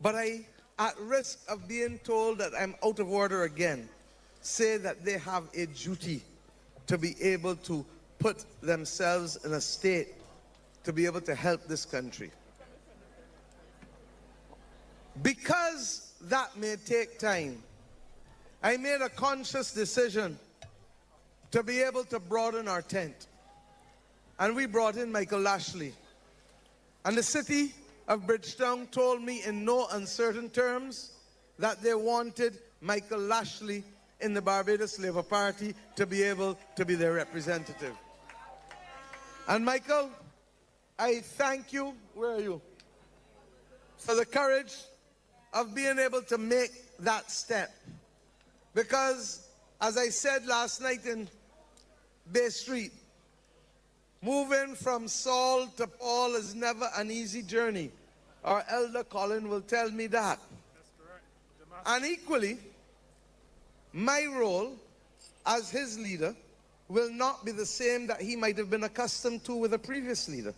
But I, at risk of being told that I'm out of order again, say that they have a duty to be able to put themselves in a state to be able to help this country. Because that may take time, I made a conscious decision to be able to broaden our tent. And we brought in Michael Lashley. And the city of Bridgetown told me in no uncertain terms that they wanted Michael Lashley in the Barbados Labour Party to be able to be their representative. And Michael, I thank you, where are you, for the courage of being able to make that step. Because, as I said last night in Bay Street, moving from Saul to Paul is never an easy journey. Our elder Colin will tell me that. That's correct. And equally, my role as his leader will not be the same that he might have been accustomed to with a previous leader.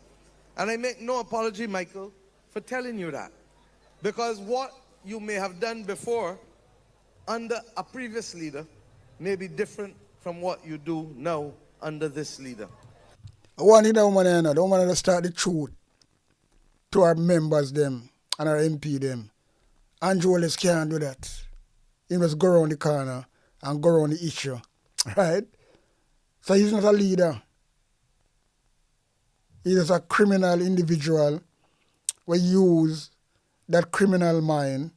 And I make no apology, Michael, for telling you that. Because what you may have done before under a previous leader may be different from what you do now under this leader. I want you to start the truth to our members them and our MP them. Andrew Wallace can't do that. He must go around the corner and go around the issue. Right? So he's not a leader. He is a criminal individual who use that criminal mind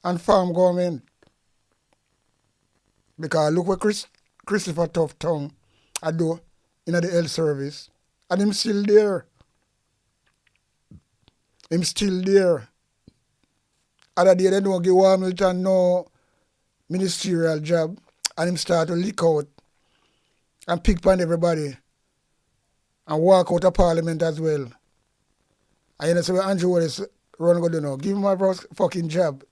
and farm government. Because look what Christopher Tough Tongue I do in the health service, and him still there. Him still there. Other day they don't give Hamilton no ministerial job, and him start to leak out and pick on everybody and walk out of Parliament as well. And you know, so Andrew Wallace run go do now. Give him a fucking job.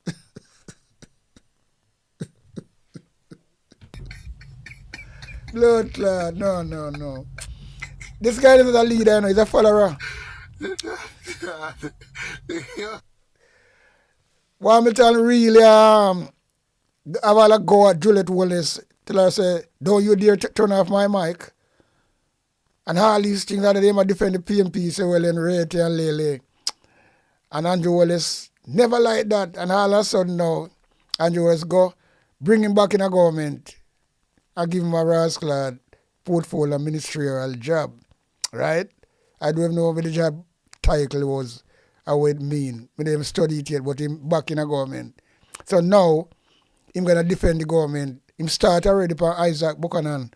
Blood clot, no. This guy is not a leader, you know, he's a follower. Hamilton really have a go at Juliet Wallace till I say, don't you dare turn off my mic. And all these things that they might defend the PMP, say, well, in Rate and Lele. And Andrew Wallace never like that. And all of a sudden now, Andrew Wallace go, bring him back in a government and give him a rascal portfolio ministerial job. Right? I don't even know what the job title was or what it mean. I didn't study it yet, but him back in a government. So now, him going to defend the government. Him start already for Isaac Buchanan.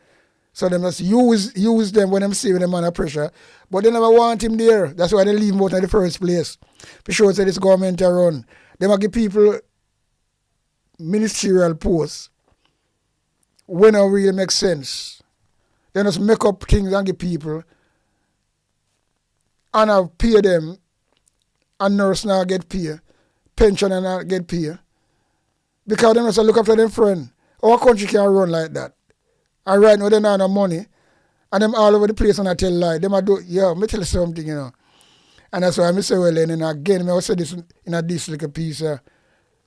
So they must use them when them see them under pressure. But they never want him there. That's why they leave him out in the first place. For sure, say this government to run. They might give people ministerial posts when it really makes sense. They just make up things and give people and have pay them, and nurse now get paid, pensioner now get paid. Because they must look after them friend. Our country can't run like that. And right now they don't have no money. And them all over the place and I tell lie. Them I do, yo, me tell you something, you know. And that's why I say, well, and again, I say this in a this little piece,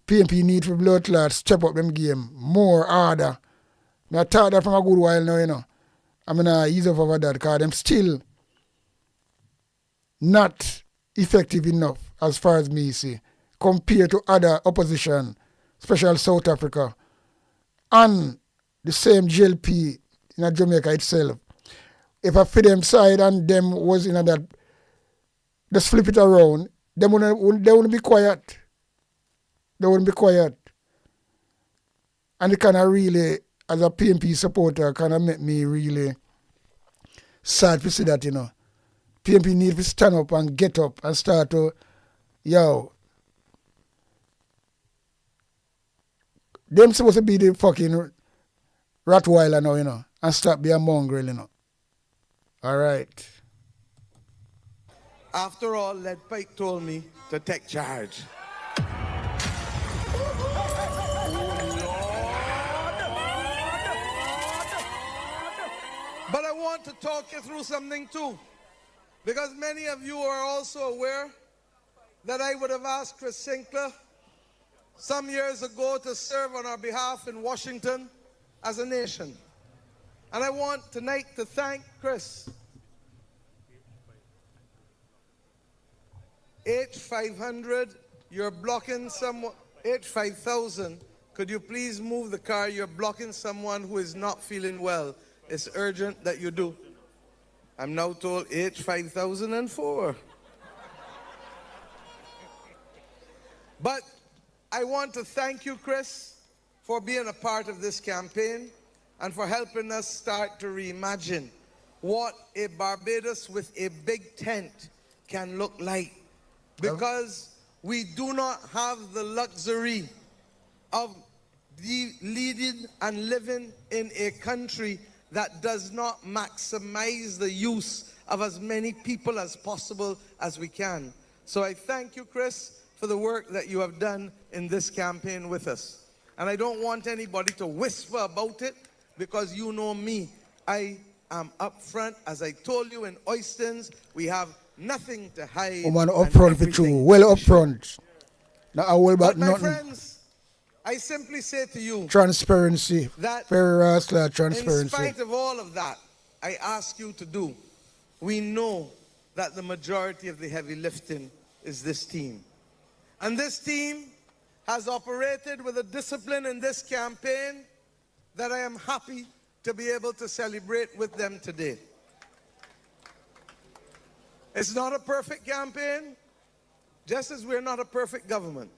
PMP need for blood clots, step up them game, more harder. I thought that from a good while now, you know. I mean, ease off over that because them still not effective enough as far as me see, compared to other opposition, especially South Africa, and the same GLP in Jamaica itself. If I fit them side and them was in that, just flip it around, they wouldn't be quiet. They wouldn't be quiet. And it kind of really, as a PMP supporter, kind of make me really sad to see that, you know. PMP need to stand up and get up and start to, yo, them supposed to be the fucking Rottweiler now, you know, and stop being a mongrel, you know. All right. After all, Lead Pipe told me to take charge. But I want to talk you through something too. Because many of you are also aware that I would have asked Chris Sinclair some years ago to serve on our behalf in Washington as a nation. And I want tonight to thank Chris. H500, you're blocking someone. H5000, could you please move the car? You're blocking someone who is not feeling well. It's urgent that you do. I'm now told H5004. But I want to thank you, Chris, for being a part of this campaign and for helping us start to reimagine what a Barbados with a big tent can look like. Because we do not have the luxury of leading and living in a country that does not maximize the use of as many people as possible as we can. So I thank you, Chris, for the work that you have done in this campaign with us. And I don't want anybody to whisper about it because you know me. I am upfront. As I told you in Oystons, we have nothing to hide. Oh man, upfront for true. Well upfront. Now I will back my nothing. Friends, I simply say to you transparency. That very transparency. In spite of all of that, I ask you to do. We know that the majority of the heavy lifting is this team. And this team has operated with a discipline in this campaign that I am happy to be able to celebrate with them today. It's not a perfect campaign, just as we're not a perfect government.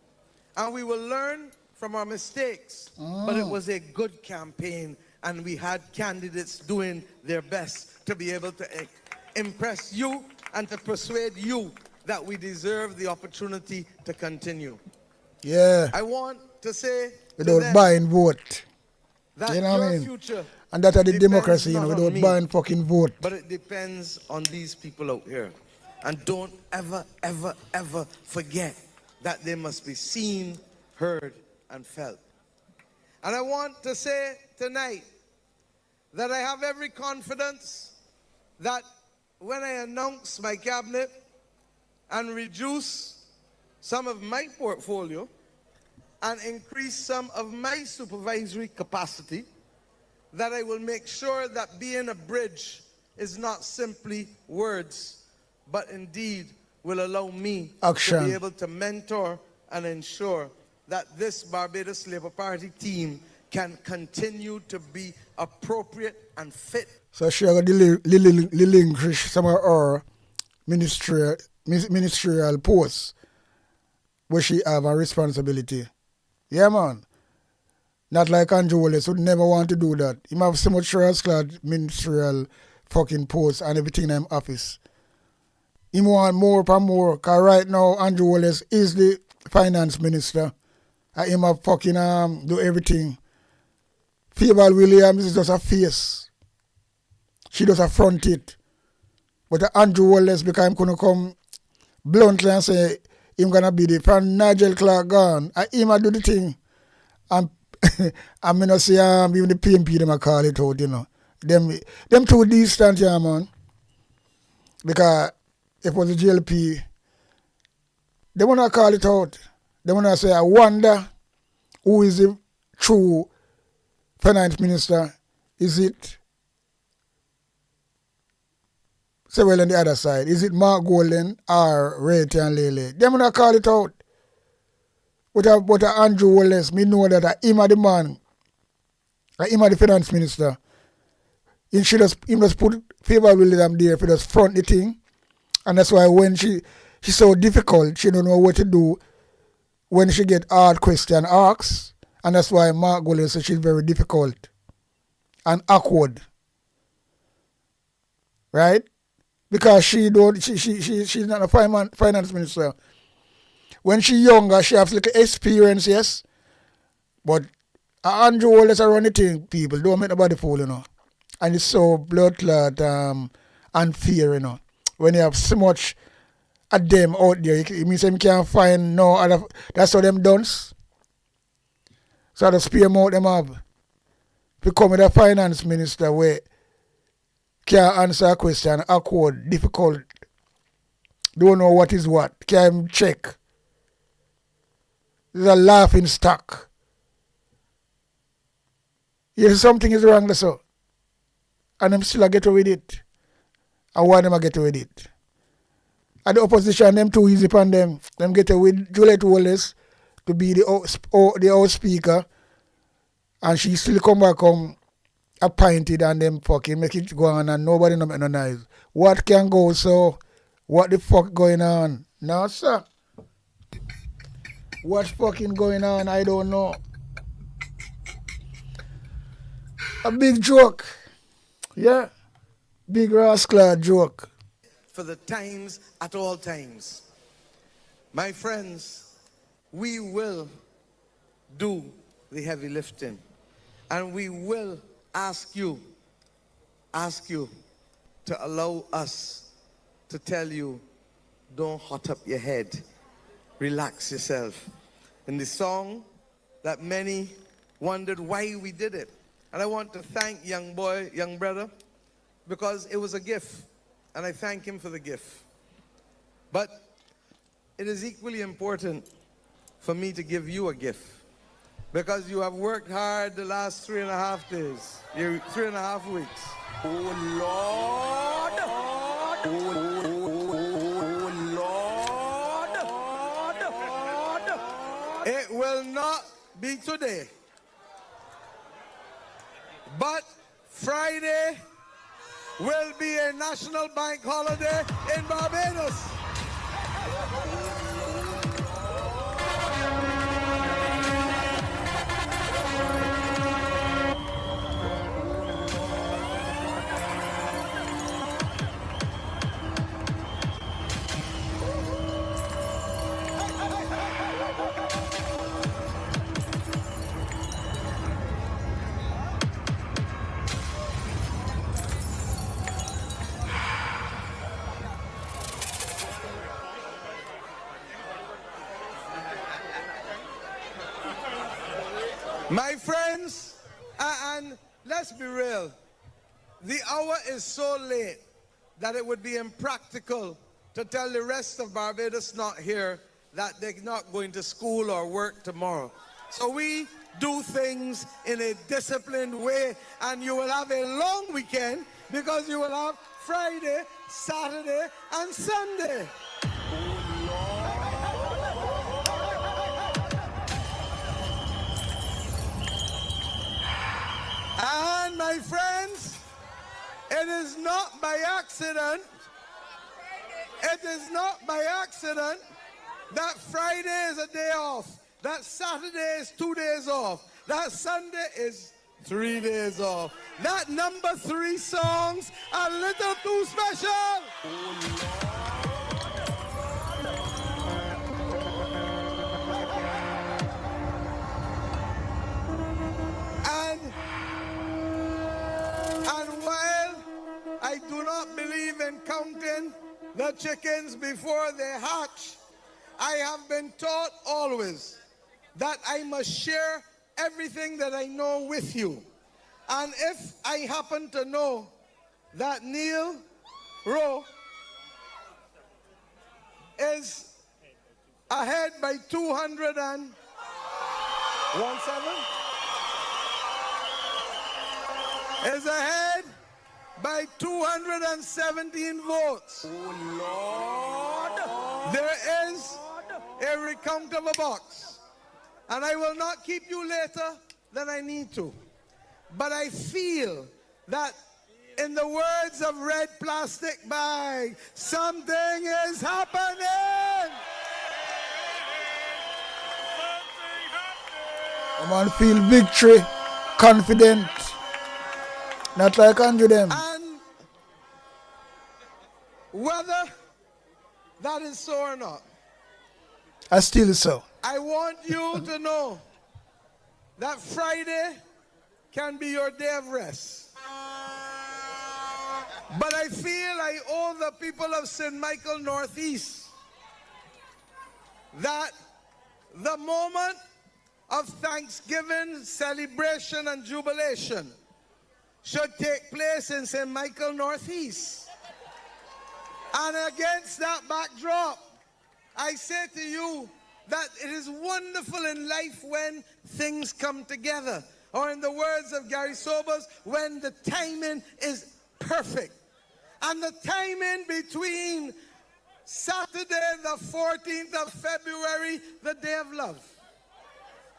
And we will learn from our mistakes, but it was a good campaign and we had candidates doing their best to be able to impress you and to persuade you that we deserve the opportunity to continue. Yeah. I want to say without buying vote. That you know what I mean? Future and that's the democracy, you know, without buying fucking vote. But it depends on these people out here. And don't ever, ever, ever forget that they must be seen, heard, and felt. And I want to say tonight that I have every confidence that when I announce my cabinet and reduce some of my portfolio and increase some of my supervisory capacity, that I will make sure that being a bridge is not simply words, but indeed will allow me Action. to be able to mentor and ensure that this Barbados Labour Party team can continue to be appropriate and fit. So she got relinquish some of her ministerial posts where she have a responsibility. Yeah, man. Not like Andrew Wallace would never want to do that. He have so much clad ministerial fucking posts and everything in him office. He want more and more, because right now Andrew Wallace is the finance minister. And him have fucking do everything. Favour Williams is just a face. She just affront it. But Andrew Wallace, because him gonna come bluntly and say him gonna be the from Nigel Clark gone. And him a do the thing. And I'm gonna say even the PMP them a call it out, you know. Them too distant, yeah, man. Because if it was the GLP, they wanna call it out. They wanna say, I wonder who is the true finance minister. Is it Sewell on the other side? Is it Mark Golden or Rayty and Lele? They wanna call it out. But Andrew Wallace, me know that him are the man, him are the finance minister. He just put Favour William there for just front the thing. And that's why when she's so difficult, she don't know what to do when she get hard question asked. And that's why Mark Golden says she's very difficult and awkward. Right? Because she's not a finance minister. When she younger, she has little experience, yes. But Andrew Wallace run the thing, people. Don't make nobody fool, you know. And it's so blood-clot unfair, you know. When you have so much of them out there, it means them can't find no other. That's how them done. So the spear out them have. Become a finance minister where can't answer a question, awkward, difficult. Don't know what is what. Can't check. There's a laughing stock. Yes, something is wrong, that's all. And I'm still a get away with it. I want them to get away with it. And the opposition, them too easy upon them. Them get away with Juliette Wallace to be the House Speaker. And she still come back appointed and them fucking make it go on and nobody no make no noise. What can go so? What the fuck going on? No, sir. What's fucking going on? I don't know. A big joke. Yeah. Big rascal joke. For the times at all times. My friends, we will do the heavy lifting. And we will ask you to allow us to tell you, don't hot up your head. Relax yourself. In the song that many wondered why we did it. And I want to thank young brother, because it was a gift. And I thank him for the gift. But it is equally important for me to give you a gift. Because you have worked hard the last 3.5 days. 3.5 weeks. Oh, Lord! It will not be today. But Friday will be a national bank holiday in Barbados. My friends, and let's be real, the hour is so late that it would be impractical to tell the rest of Barbados not here that they're not going to school or work tomorrow. So we do things in a disciplined way, and you will have a long weekend because you will have Friday, Saturday, and Sunday. And my friends, it is not by accident. It is not by accident that Friday is a day off, that Saturday is 2 days off, that Sunday is 3 days off. That number 3 songs are a little too special. And while I do not believe in counting the chickens before they hatch, I have been taught always that I must share everything that I know with you. And if I happen to know that Neil Rowe is ahead by 217, is ahead by 217 votes. Oh, Lord. There is a recount of a box. And I will not keep you later than I need to. But I feel that in the words of Red Plastic Bag, something is happening. I'm on feel victory, confident, not like under them. And whether that is so or not, I still so. I want you to know that Friday can be your day of rest. But I feel I owe the people of St. Michael Northeast that the moment of Thanksgiving, celebration, and jubilation should take place in St. Michael Northeast. And against that backdrop, I say to you that it is wonderful in life when things come together. Or in the words of Gary Sobers, when the timing is perfect. And the timing between Saturday the 14th of February, the Day of Love.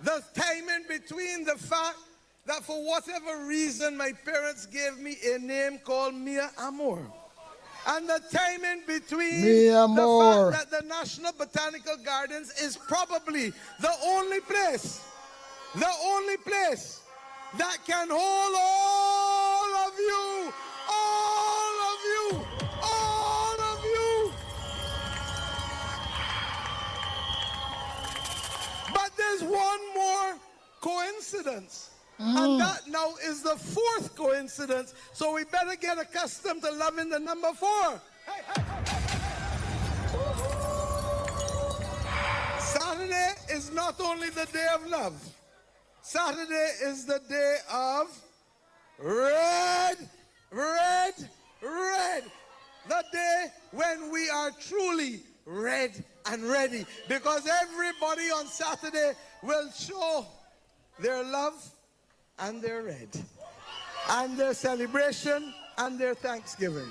The timing between the fact that for whatever reason my parents gave me a name called Mia Amour. And the timing between the fact that the National Botanical Gardens is probably the only place that can hold all of you, But there's one more coincidence. And that now is the 4th coincidence. So we better get accustomed to loving the number 4. Saturday is not only the day of love. Saturday is the day of red. The day when we are truly red and ready. Because everybody on Saturday will show their love and their red, and their celebration and their Thanksgiving.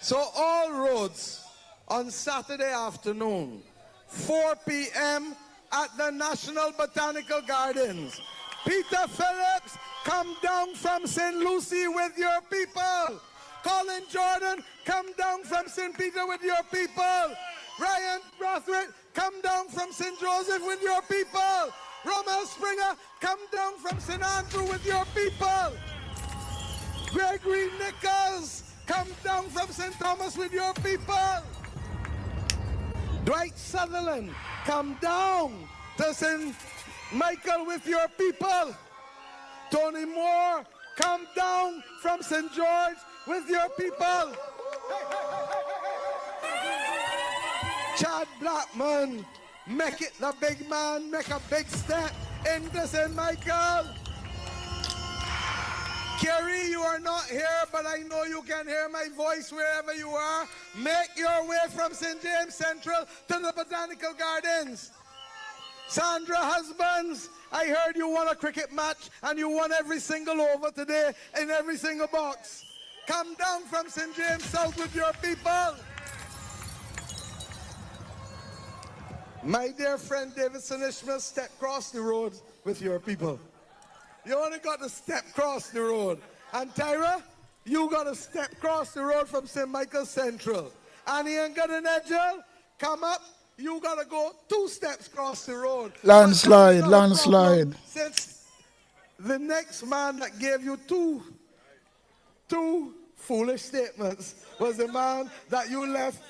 So all roads on Saturday afternoon, 4 p.m. at the National Botanical Gardens. Peter Phillips, come down from St. Lucie with your people. Colin Jordan, come down from St. Peter with your people. Ryan Rothrick, come down from St. Joseph with your people. Rommel Springer, come down from St. Andrew with your people. Gregory Nichols, come down from St. Thomas with your people. Dwight Sutherland, come down to St. Michael with your people. Tony Moore, come down from St. George with your people. Chad Blackman, make it the big man, make a big step into St. Michael. Kerry, you are not here, but I know you can hear my voice wherever you are. Make your way from St. James Central to the Botanical Gardens. Sandra Husbands, I heard you won a cricket match and you won every single over today in every single box. come down from St. James South with your people. My dear friend Davidson Ishmael, step across the road with your people. You only got to step across the road. And Tyra, you got to step across the road from St. Michael Central. And Ian Nigel, come up. You got to go 2 steps across the road. Landslide, landslide. Since the next man that gave you two foolish statements was the man that you left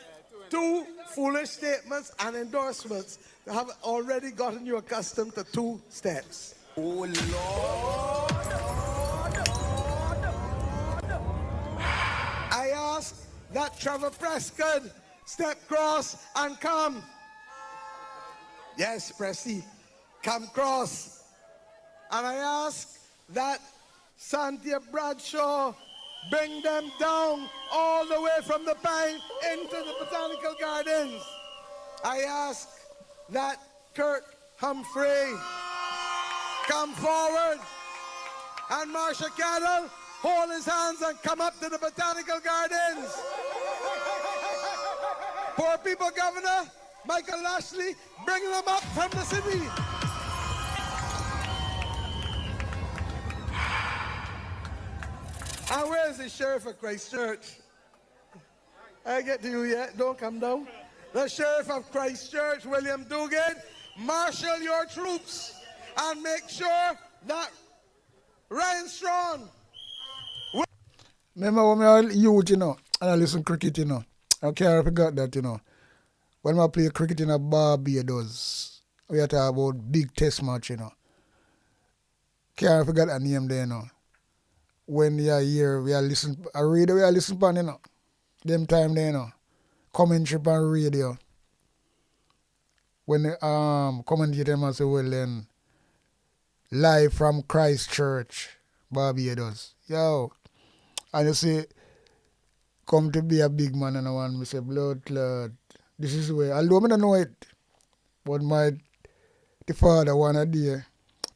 2 foolish statements and endorsements that have already gotten you accustomed to 2 steps. Oh Lord. I ask that Trevor Prescott step cross and come. Yes, Pressy, come cross. And I ask that Cynthia Bradshaw bring them down all the way from the Pine into the Botanical Gardens. I ask that Kirk Humphrey come forward and Marsha Cattle hold his hands and come up to the Botanical Gardens. Poor people Governor Michael Lashley, bring them up from the city. And where's the Sheriff of Christchurch? I get to you yet, don't come down. The Sheriff of Christchurch, William Dugan, marshal your troops and make sure that Ryan Strong. Remember when I was youth, you know, and I listen cricket, you know. I forgot that, you know. When I play cricket in a Barbados, we are talking about big test match, you know. Can't forget that name there, you know. When you are here, we are listening, I radio, we are listening to, you know. Them time there, you know. Commentary on radio. When the commentator must say, well then, live from Christchurch, Barbados. Yo. And you say, come to be a big man and I want me say, blood clot. This is the way. Although I don't know it, but the father one a day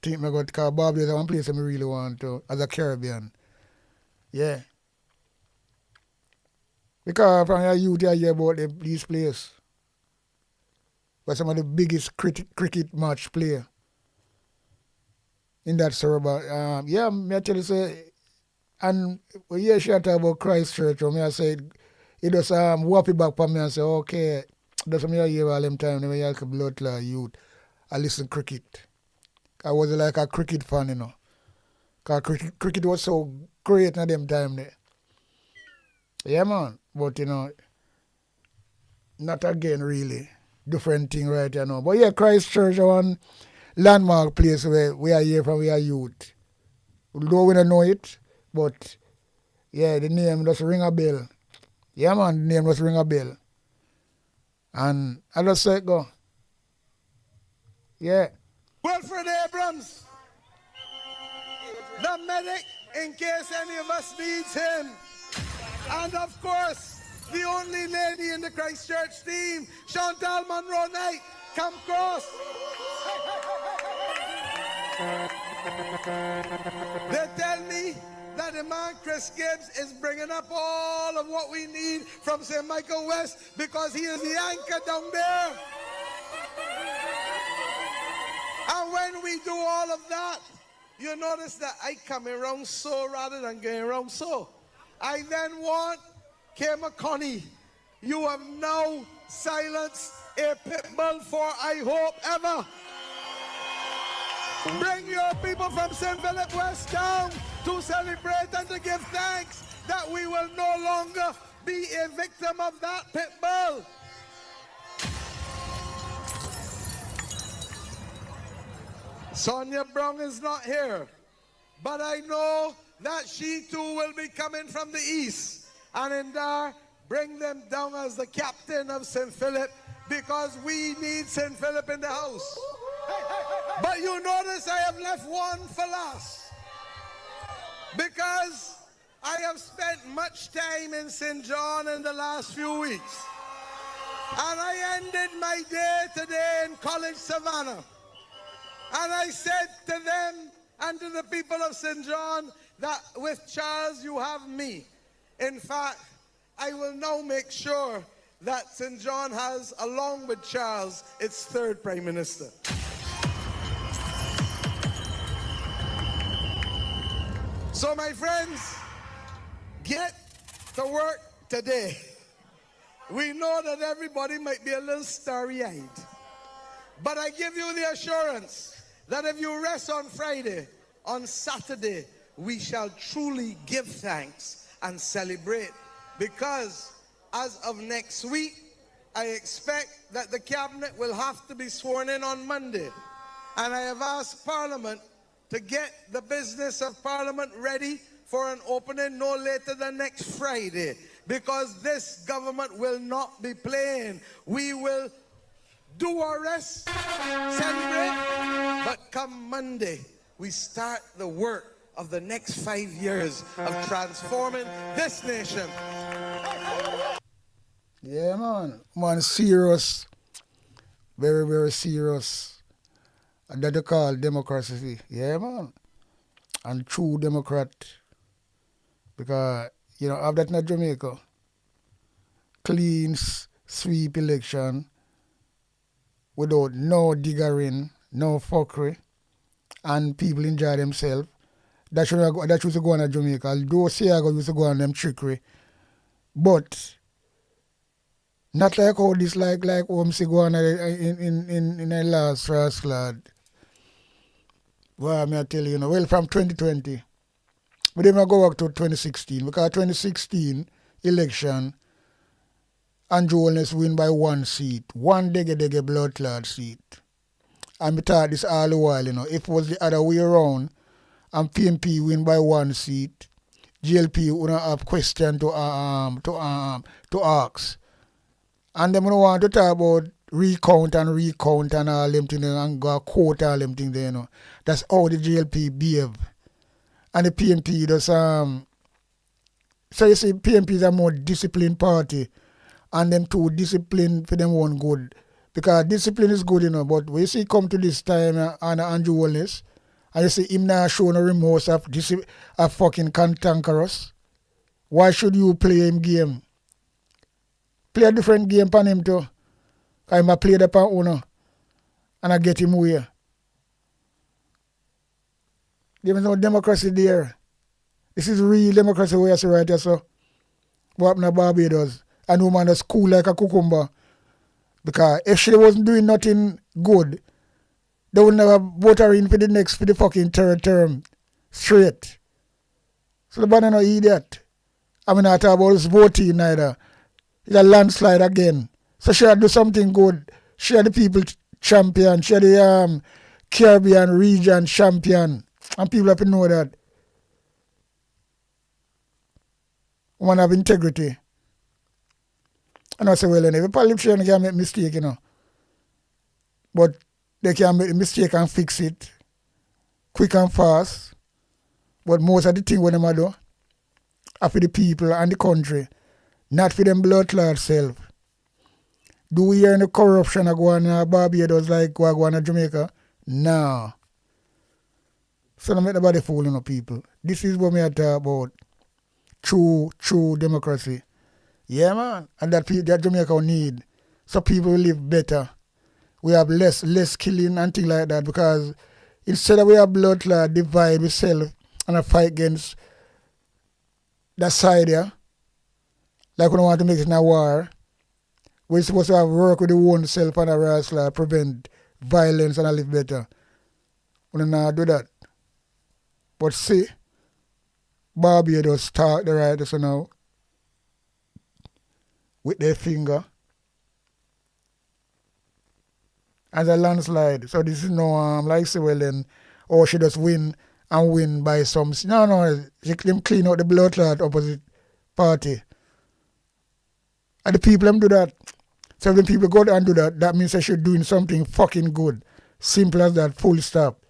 think me got to call Barbados one place I really want to as a Caribbean. Yeah. Because from your youth you hear about these players. But some of the biggest cricket match player in that Surabaya. Yeah, me tell you say, and when you hear talk about Christchurch, me I say it just whop it back for me and say, okay, that's what I hear all them time when you're a blood clot youth. I listen cricket. I was like a cricket fan, you know. Because cricket was so great in them time there. Yeah, man. But, you know, not again, really. Different thing right you know. But yeah, Christchurch is one landmark place where we are here from we are youth. Though we don't know it, but yeah, the name just ring a bell. Yeah, man, the name just ring a bell. And I just say go. Yeah. Wilfred Abrams, the medic, in case any of us needs him. And of course, the only lady in the Christchurch team, Chantal Monroe Knight, come cross. They tell me that the man Chris Gibbs is bringing up all of what we need from St. Michael West because he is the anchor down there. And when we do all of that, you notice that I come around so rather than going around so. I then want K. McConney. You have now silenced a pit bull for I hope ever. Bring your people from St. Philip West down to celebrate and to give thanks that we will no longer be a victim of that pit bull. Sonia Brown is not here, but I know that she too will be coming from the east. And in there, bring them down as the captain of St. Philip because we need St. Philip in the house. But you notice I have left one for last because I have spent much time in St. John in the last few weeks. And I ended my day today in College Savannah. And I said to them and to the people of St. John that with Charles you have me. In fact, I will now make sure that St. John has, along with Charles, its third Prime Minister. So my friends, get to work today. We know that everybody might be a little starry-eyed, but I give you the assurance that if you rest on Friday, on Saturday, we shall truly give thanks and celebrate, because as of next week, I expect that the cabinet will have to be sworn in on Monday. And I have asked Parliament to get the business of Parliament ready for an opening no later than next Friday, because this government will not be playing. We will do our rest, celebrate, but come Monday, we start the work of the next 5 years of transforming this nation. Yeah, man. Man, serious. Very, very serious. And that they call democracy. Yeah, man. And true Democrat. Because, you know, after that in Jamaica, clean sweep election without no diggering, no fuckery, and people enjoy themselves. That should go on to Jamaica. Although Siago used to go on them trickery. But not like how this like Omsi go on in the last lad. Well, I tell you, well, from 2020. But then I go back to 2016. Because 2016 election, Andrew Holness win by 1 seat. 1 dege blood clot seat. And we thought this all the while, if it was the other way around, and PMP win by 1 seat, GLP would not have question to ask. And them don't want to talk about recount and all them things and go quote all them things there, That's how the GLP behave. And the PMP does so you see PMP is a more disciplined party, and them too disciplined for them one good. Because discipline is good, but when you see come to this time and Andrew Holness, and you see him now showing a remorse of fucking cantankerous, why should you play him game? Play a different game for him too. Because him a play the pan owner and I get him away. There is no democracy there. This is real democracy where you see right here, so. What happened to Barbados? And woman is cool like a cucumber. Because if she wasn't doing nothing good, they would never vote her in for the fucking third term. Straight. So the banana no idiot. I mean, not talk about this voting neither. It's a landslide again. So she had to do something good. She had the people champion. She had the Caribbean region champion. And people have to know that. Woman have integrity. And I say, well, every politician can make mistake, But they can make a mistake and fix it quick and fast. But most of the things when they do are for the people and the country, not for them blood clot self. Do we hear any corruption go on in Barbados like go on in Jamaica? No. So don't make nobody fool people. This is what we are talking about. True democracy. Yeah, man. And that Jamaica need. So people will live better. We have less killing and things like that, because instead of we have blood clot divide ourselves and a fight against that side, yeah, like we don't want to make it in a war, we're supposed to have work with the own self and a race like prevent violence and a live better. We don't know do that. But see, Barbados start the right so now with their finger as a landslide. So this is no like say well then, or she just win by some. No, she them clean out the blood clot opposite party. And the people them do that. So if the people go and do that, that means they should doing something fucking good. Simple as that, full stop.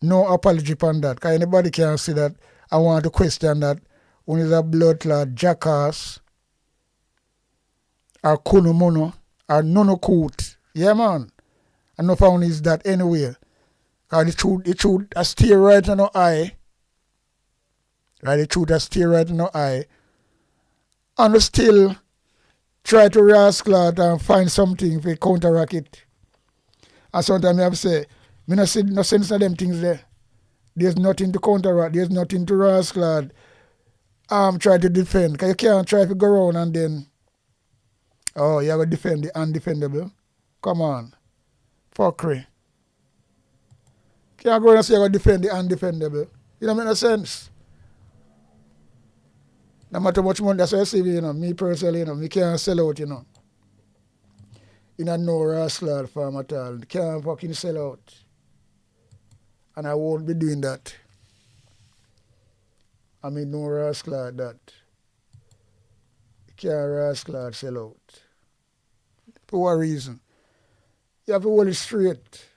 No apology on that. Because anybody can see that. I want to question that. When is a blood clot jackass or kunumono or nonocoot. Yeah, man. And no found is that anywhere. Because the truth I stay right in our eye. Right, the truth I stay right in our eye. and we still try to rascal out and find something to counteract it. And sometimes I have to say, me no see no sense of them things there. There's nothing to counteract, there's nothing to rascal out. Try to defend. Because you can't try to go around and then, oh, you have to defend the undefendable. Come on. Fuckery. Can't go around and say you have to defend the undefendable. It don't make no sense. No matter how much money, that's what I say, me personally, me can't sell out, In a no rascal farm at all. Can't fucking sell out. And I won't be doing that. I mean, no rascal like that. You can't rascal sell out. For what reason? You have to hold it straight.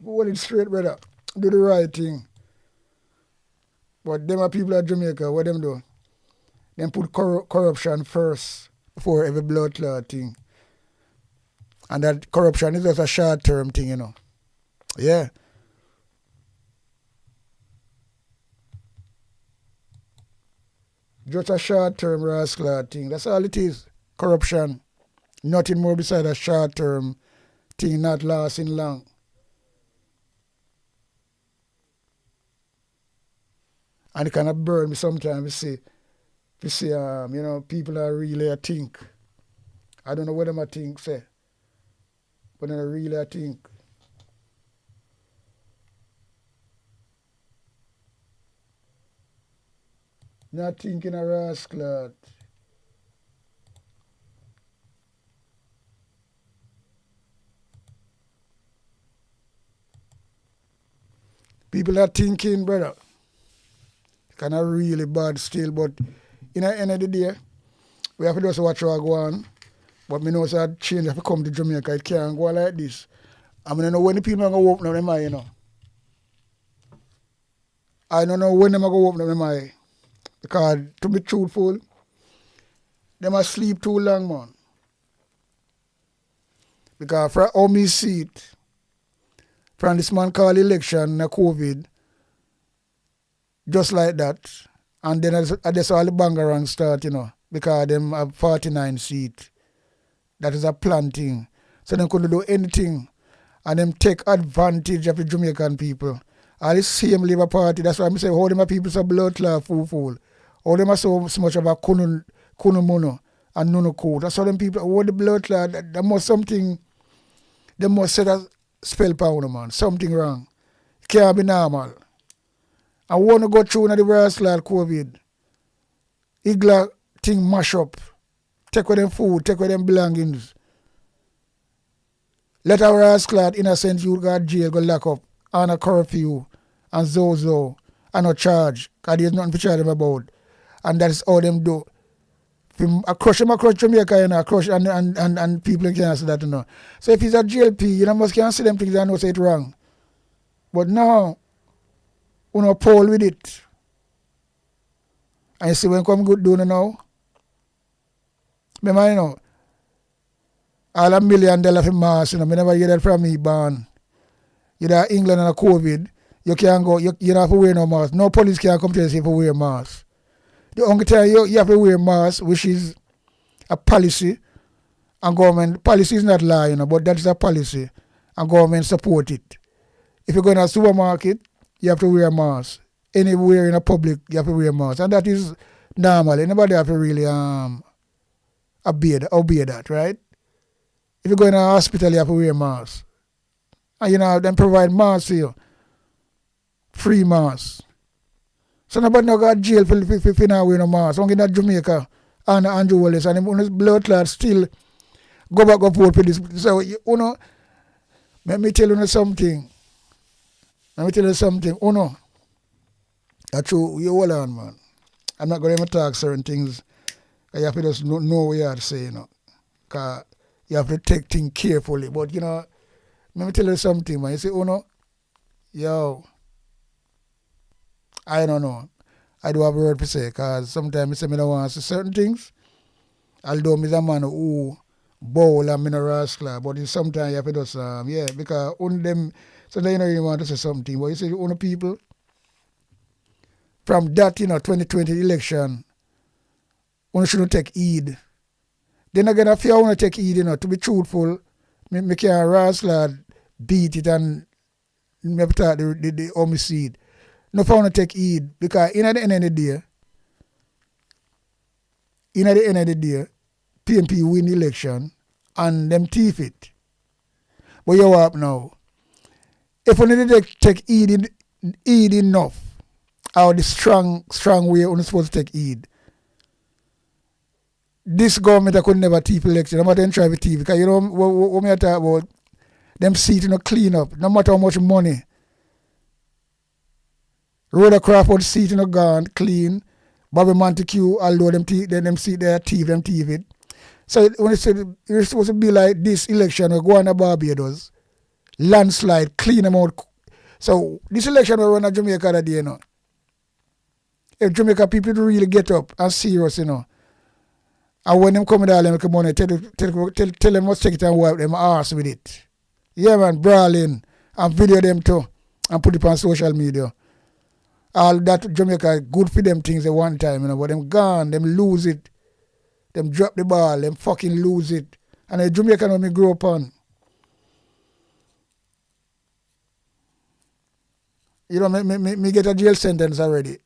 Hold it straight, brother. Do the right thing. But them are people at Jamaica, what them do? Them put corruption first before every blood clot thing. And that corruption is just a short-term thing, Yeah. Just a short-term rascal thing. That's all it is. Corruption. Nothing more besides a short-term thing not lasting long. And it kind of burn me sometimes. You see, people are really a think. I don't know what them a think say. But I really think. Not thinking a rascal. People are thinking, brother. Kind of really bad still, but in the end of the day, we have to just watch what go on. But me know that change have to come to Jamaica. It can't go like this. I mean, I know when the people are going to open up their eye, I don't know when they're going to open up their eye. Because, to be truthful, they must sleep too long, man. Because for how me see it, from this man called election, COVID, just like that. And then I just all the bangarang start, because them have 49 seats. That is a planting. So they couldn't do anything. And them take advantage of the Jamaican people. All the same Labour Party, that's why I'm saying, how them people so blood clot fool. How them are so much of a kunumono and nunuko. That's how them people, all the blood clot, there must something, they must set a spell power, man. Something wrong. It can't be normal. I want to go through the rascal COVID. Igla thing mash up. Take away them food, take away them belongings. Let our rascal innocent youth go to jail, go lock up, on a curfew, and zozo, and no charge, because there's nothing to charge them about. And that is all them do. I crush them across Jamaica, I crush, and people can't see that, So if he's a JLP, you must can't see them things and know say it wrong. But now, poll with it. And you see when come good doing now, remember, all $1 million for mask, me never hear that from me, born. You there England and a COVID, you can't go, you don't have to wear no mask. No police can come to you and say you have to wear mask. The only time you have to wear mask, which is a policy, and government, policy is not law, but that is a policy, and government support it. If you go in a supermarket, you have to wear a mask. Anywhere in a public, you have to wear a mask. And that is normal. Anybody have to really obey that, right? If you go in a hospital, you have to wear a mask. And then provide masks for you. Free masks. So nobody no got jail for not wearing a mask. Only in Jamaica and Andrew Wallace and his blood clot still go back up for this. So let me tell you something. That's true, you hold on, man. I'm not going to talk certain things. You have to just know what you have to say, Because you have to take things carefully. But, let me tell you something, man. You say, yo, I don't know. I do have a word to say, because sometimes I say I don't want to say certain things. Although I'm a man who bowl and I'm a rascal, but sometimes you have to just, because only them So then, you know, you want to say something. But you say, the only people, from that, you know, 2020 election, one shouldn't take heed. Then again, if you want to take heed, you know, to be truthful, me can Rosslad beat it and maybe start the homicide. No, if I want to take heed, because in at the end of the day, PNP win the election and them thief it. But you up now. If we need to take heed enough, or the strong way we're supposed to take heed, this government could never thief election, no matter try to thief. Because you know what I talk about, them seats no clean up, no matter how much money. Rhoda Crawford seat no gone clean. Bobby Montague, although them seat there thief it. So when it's supposed to be like this election, we go on to Barbados, landslide, clean them out. So this election we run at Jamaica that day, you know. If Jamaica people really get up and serious, you know, and when them come with all them money, tell them must take it and wipe them arse with it. Yeah, man, brawling and video them too and put it on social media. All that Jamaica good for them things at one time, you know, but them gone, them lose it. Them drop the ball, them fucking lose it. And the Jamaica know me grow up on. You know, me get a jail sentence already.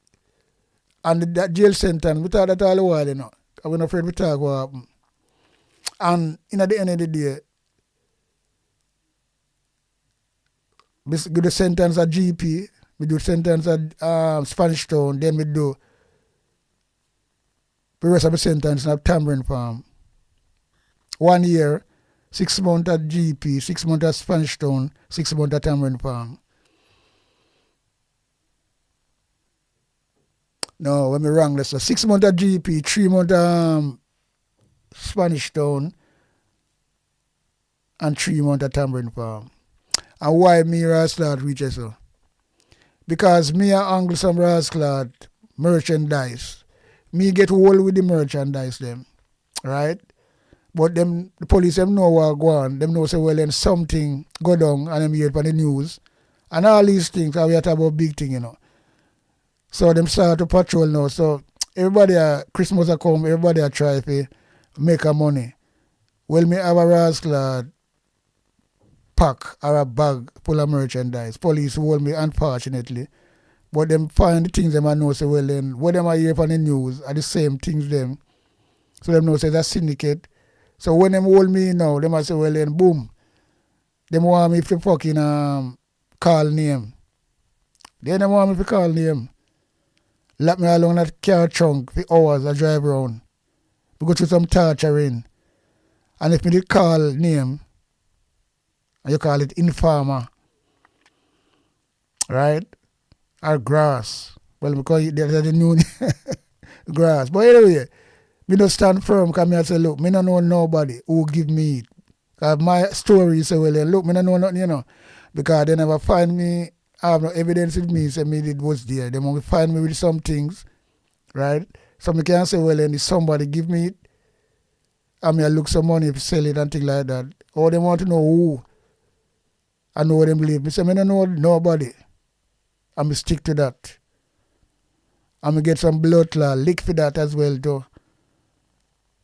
And that jail sentence, we thought that all the while, you know. I was afraid we talk what happened. And in at the end of the day, we do the sentence at GP, we do sentence at Spanish Town, then we do the rest of the sentence at Tamarind Farm. 1 year, 6 months at GP, 6 months at Spanish Town, 6 months at Tamarind Farm. No, when me wrong, that's 6 months at GP, 3 months at Spanish Town, and 3 months at Tamarind Farm. And why me Rasclad reaches so? Because me and Uncle some Rasclad merchandise. Me get hold with the merchandise them, right? But them the police them know what go on. Them know say well then something go down and them hear it on the news. And all these things are we talk about big thing, you know. So them start to patrol now. So everybody Christmas a come, everybody a try to make a money. Well me have a Rasclad pack or a bag full of merchandise. Police hold me, unfortunately. But them find the things them I know say well then what them I hear from the news are the same things them. So them know say it's a syndicate. So when them hold me now, them I say well then boom. Them want me to fucking call name. Then them want me to call name. Let me alone that car trunk for hours I drive around. We go through some torturing. And if me did call name, and you call it informer, right? Or grass. Well, because there's the new grass. But anyway, me don't stand firm because me I say, look, me don't know nobody who give me it. Because my story say, well, look, me don't know nothing, you know. Because they never find me, I have no evidence with me, say me it was there. They only find me with some things, right? So me can say, well, then if somebody give me it, I mean, I look some money to sell it and things like that. Or they want to know who. I know what them believe. Me say, me don't know nobody. I'm going to stick to that. I'm going to get some blood clot, lick for that as well, too.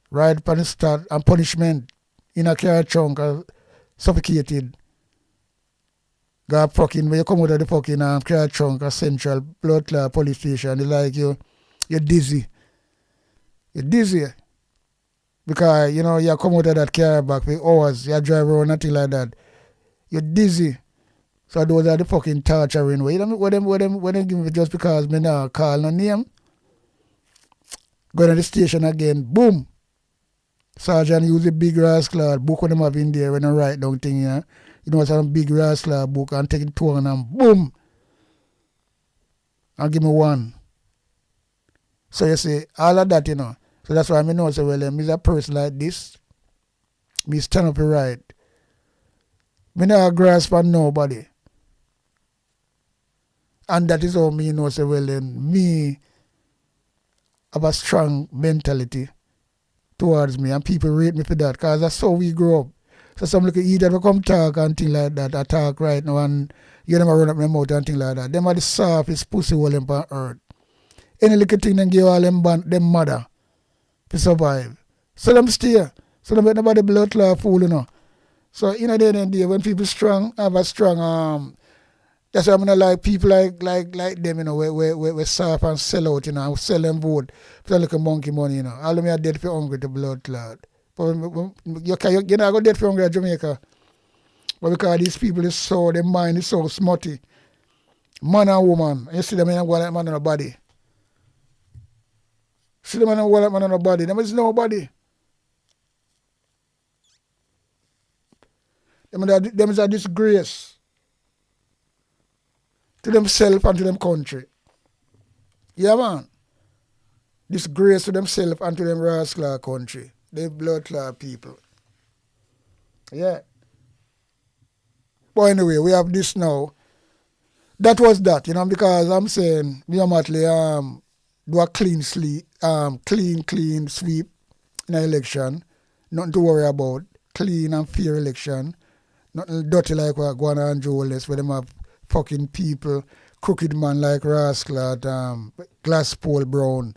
Right upon the start and punishment in a car trunk, suffocated. God fucking, when you come out of the fucking car trunk, a central blood clot police station, they like you're dizzy. You're dizzy. Because, you know, you come out of that car back for hours, you drive around, nothing like that. You're dizzy. So those are the fucking torturing way. What them give me just because me now call no name. Go to the station again, boom. Sergeant use a big rascal book when them have in there when I write down thing, yeah. You know, some big rascal book and take it to one and boom. And give me one. So you see, all of that, you know. So that's why I know, say, well, me's a person like this. Me stand up right. Me not grasp on nobody. And that is how me know, say, well, then me have a strong mentality towards me and people rate me for that because that's how we grow up. So some little idiot will come talk and thing like that, attack right now and you them run up their mouth and thing like that. Them are the softest pussy hole on earth. Any little thing them give all them mother to survive. So them stay. So them make nobody blood clot fool, you know. So in a day and day when people strong, have a strong that's why I'm gonna like people like them, you know, we soft and sell out, you know, sell them vote for like a monkey money, you know. All of me are dead for hungry to blood clot. But you're not go dead for hungry at Jamaica. But because these people is so, their mind is so smutty. Man and woman. You see them in a go like man on a body. See them in a go like man on a body. Them is nobody. Them is a disgrace to themselves and to them country. Yeah, man. Disgrace to themselves and to them rascal country. They blood clot people. Yeah. But anyway, we have this now. That was that, you know, because I'm saying me and Mottley do a clean sweep in an election. Nothing to worry about. Clean and fair election. Nothing dirty like what going on and Joel's where them have fucking people, crooked man like Rascal at Glass Pole Brown.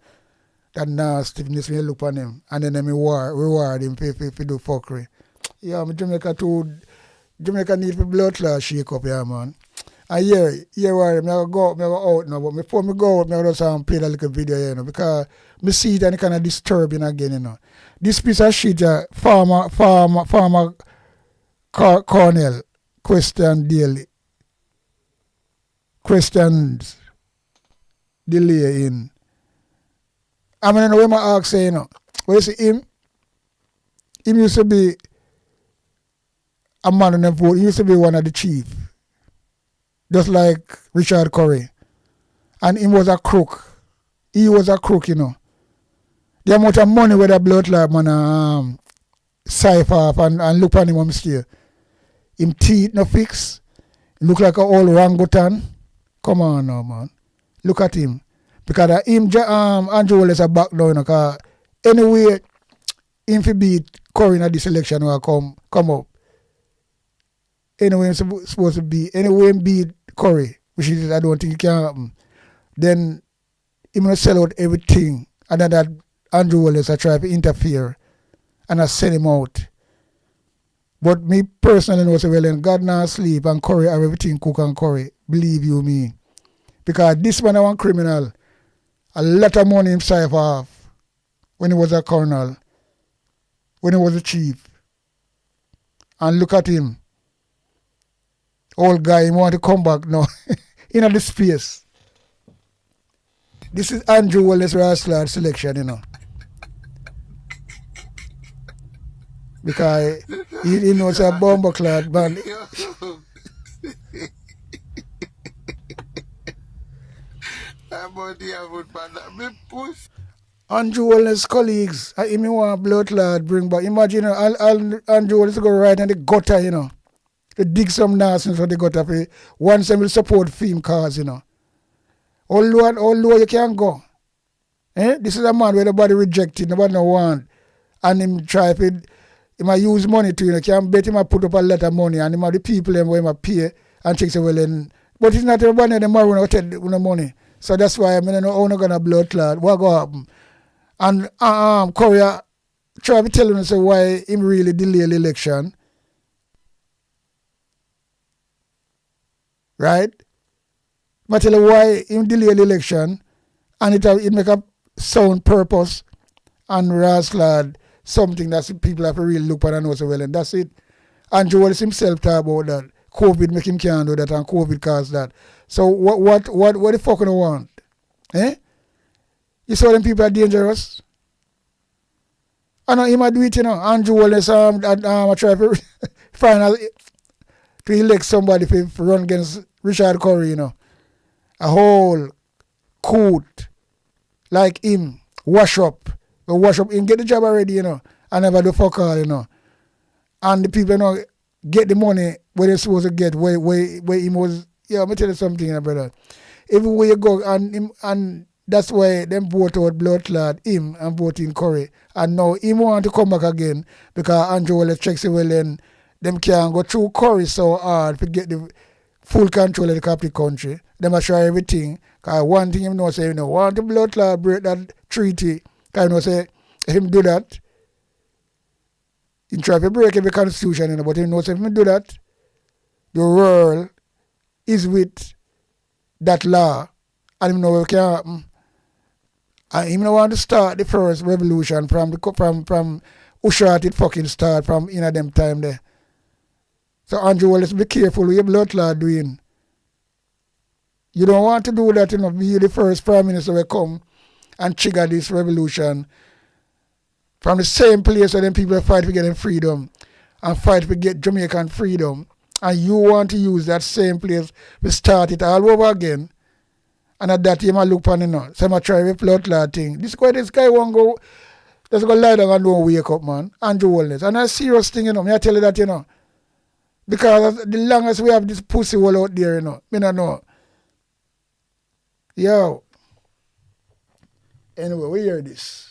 That nastiness when you look on him. And then them reward him if do fuckery. Yeah, Jamaica need for blood clot shake up, yeah, man. And here where me go out now, but before me go out, me just play that little video here, you know, because me see it and it kind of disturbing again, you know. This piece of shit, farmer Cornell, questions delay in. I mean, when I ask, you know, where you see him used to be a man on the vote. He used to be one of the chief. Just like Richard Curry. And he was a crook. He was a crook, you know. The amount of money where the blood clot man cipher off and look on him when stay. Him teeth no fix. He look like a old orangutan. Come on now, man. Look at him. Because him Andrew Wallace a back down, you know, because anyway, him fi beat Curry in this election will come up. Anyway, I'm supposed to be, anyway, him beat Curry, which is, I don't think it can happen. Then, him gonna sell out everything, and then that Andrew Wallace I try to interfere, and I send him out. But me personally know, so well, then God not sleep, and Curry have everything cook and Curry, believe you me. Because this man, I want criminal, a lot of money him cipher off when he was a colonel, when he was a chief. And look at him. Old guy, he want to come back now. In the space. This is Andrew Wallace Rascal selection, you know. Because he knows a bomber clad man. Andrew Wallace colleagues, I mean want blood clot bring back. Imagine Andrew Wallace go right in the gutter, you know. To dig some nonsense for the gutter for once they will support film cars, you know. All low you can go. This is a man where nobody rejected, nobody no want. And him try if he might use money to, you know, can bet him I put up a lot of money and him have the people them where him pay and check say well and but it's not everybody in the Maroon will take the money. So that's why I mean I'm not gonna blood clot. What go happen? And Korea try to tell him say why him really delay the election. Right? But tell you why him delay the election and it make a sound purpose and rascal something that people have to really look at and know so well and that's it. Andrew Wallace himself talk about that. COVID make him can't do that and COVID caused that. So what the fuck do you want? You saw them people are dangerous? I know he might do it, you know. Andrew Wallace I try to find to elect somebody to run against Richard Curry, you know. A whole coot like him, wash up him, get the job already, you know, and never do fuck all, you know. And the people, you know, get the money where they're supposed to get, where he was, yeah, let me tell you something, you know, brother. Everywhere you go, and that's why them vote out blood clot him and vote in Curry. And now he want to come back again because Andrew Wallace checks well and them can't go through Curry so hard to get the full control of the capital country. Them are try everything. Because one thing him know say, you know, want the blood clot break that treaty. Because you know say, him do that. He try to break every constitution, you know, but he knows if him do that, the world is with that law. And him know what can happen. And him don't want to start the first revolution from who shot it fucking start from in them time there. So Andrew Wallace, be careful with your blood clot doing. You don't want to do that, you know, be the first prime minister will come and trigger this revolution from the same place where them people fight for getting freedom and fight for get Jamaican freedom. And you want to use that same place to start it all over again. And at that time I look upon it now. So I try with blood clot thing. This guy won't go, just go lie down and don't wake up, man. Andrew Wallace. And a serious thing, you know, I tell you that, you know. Because the longest we have this pussy wall out there, you know. Me don't know. Yo. Anyway, we hear this.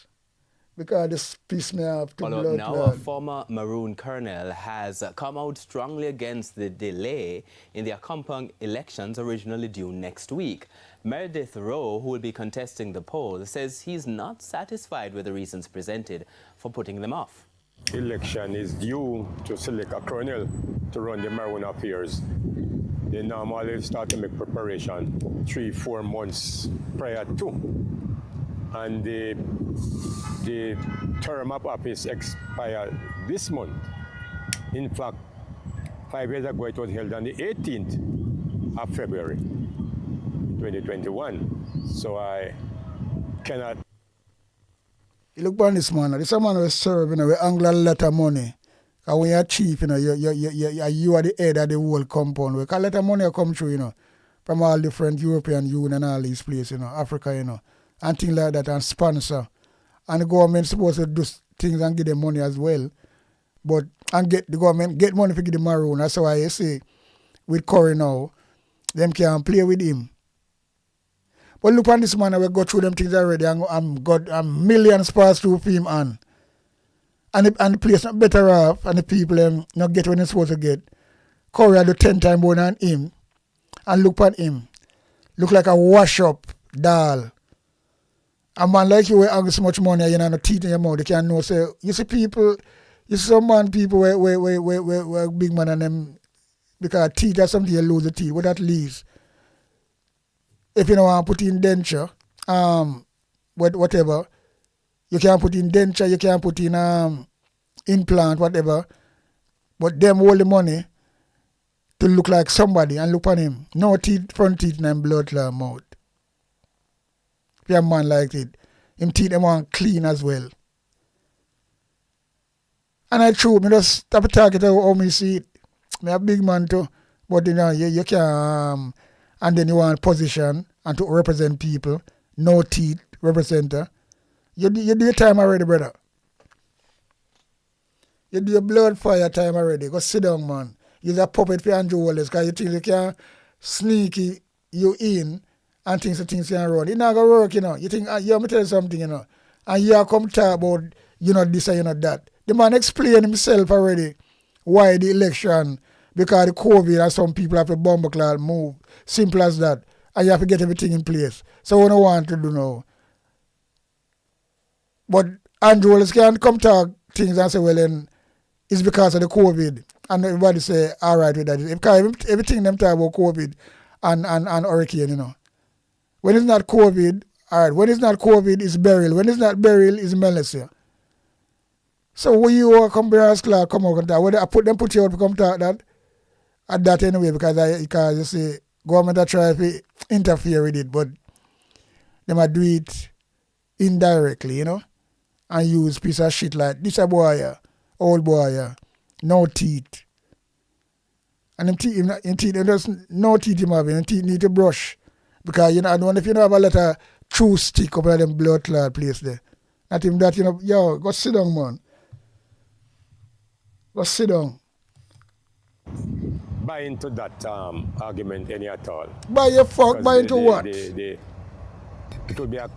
Because this piss me off to blood now, clot. a former Maroon colonel has come out strongly against the delay in the Accompong elections originally due next week. Meredith Rowe, who will be contesting the poll, says he's not satisfied with the reasons presented for putting them off. Election is due to select a colonel to run the Maroon affairs. They normally start to make preparation 3-4 months prior to. And the term of office expired this month. In fact, 5 years ago it was held on the 18th of February 2021. So I cannot. You look on this man, this man who serve, you know, we angle a lot of money. Because when you're chief, you know, you are the head of the whole compound. Because a lot of money come through, you know, from all different European Union and all these places, you know, Africa, you know, and things like that, and sponsor. And the government supposed to do things and give them money as well. But, and get the government, get money for give the Maroon. That's why you see, with Curry now, them can play with him. But look on this man, we go through them things already and got millions pass through for him and the place not better off and the people not get what they're supposed to get. Curry do 10 times more than him and look at him. Look like a wash up doll. A man like you will have so much money you know no teeth in your mouth, you can't know say you see people you see some man people where big man and them because teeth are something you lose the teeth, what that leaves. If you don't want to put in denture, whatever, you can put in denture, you can put in implant, whatever. But them hold the money to look like somebody and look on him. No teeth, front teeth, and blood clot mouth. If you're a man like it, him teeth them want clean as well. And I true, me just stop talking to how me see it. Me a big man too, but you know you can. And then you want position and to represent people, no teeth, representer. You do your time already, brother. You do your blood fire time already. Go sit down, man. You're a puppet for Andrew Wallace because you think you can sneaky you in and things can run. It's not going to work, you know. You think, you want me tell you something, you know. And you come talk about, you know, this and you know that. The man explained himself already why the election, because the COVID and some people have to bomb cloud move. Simple as that. And you have to get everything in place. So what I want to do now. But Andrew Wallace can come talk things and say, well, then it's because of the COVID. And everybody say, all right with that. Because everything them talk about COVID and hurricane, you know. When it's not COVID, all right, when it's not COVID, it's burial. When it's not burial, it's Melissa. So when you come Barbados Clark, come out and talk, whether I put you out to come talk that, at that anyway, because you see, government are trying to interfere with it, but they might do it indirectly, you know, and use piece of shit like this a boy here, old boy here, no teeth. And them teeth, there's no teeth him having, them teeth need to brush. Because, you know, I don't know if you know have a lot of true stick up in them blood clot place there. Not even that, you know, yo, go sit down, man. Go sit down. Buy into that argument any at all. Buy your fuck, buy into what? It will be a,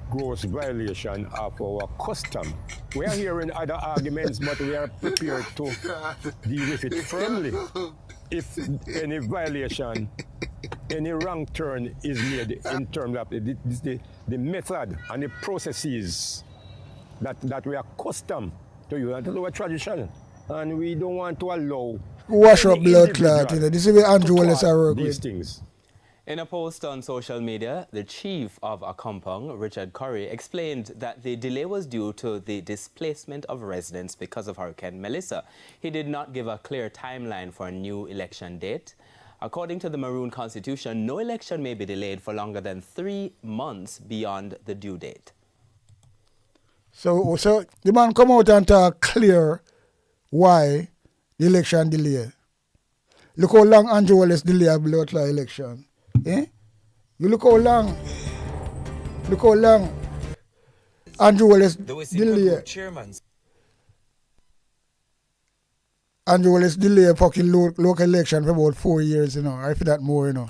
gross violation of our custom. We are hearing other arguments, but we are prepared to deal with it firmly. If any violation, any wrong turn is made in terms of the method and the processes that we are accustomed to use, and to our tradition, and we don't want to allow wash up blood clot. You know, this is where Andrew Wallace are working these with. things. In a post on social media, the chief of Akampong, Richard Curry, explained that the delay was due to the displacement of residents because of Hurricane Melissa. He did not give a clear timeline for a new election date. According to the Maroon Constitution, no election may be delayed for longer than 3 months beyond the due date. So the man come out and talk clear why the election delay. Look how long Andrew Wallace delay a blood clot election. Eh? You look how long Andrew Wallace delay. Andrew Wallace delay fucking local election for about 4 years, you know, or if that more, you know.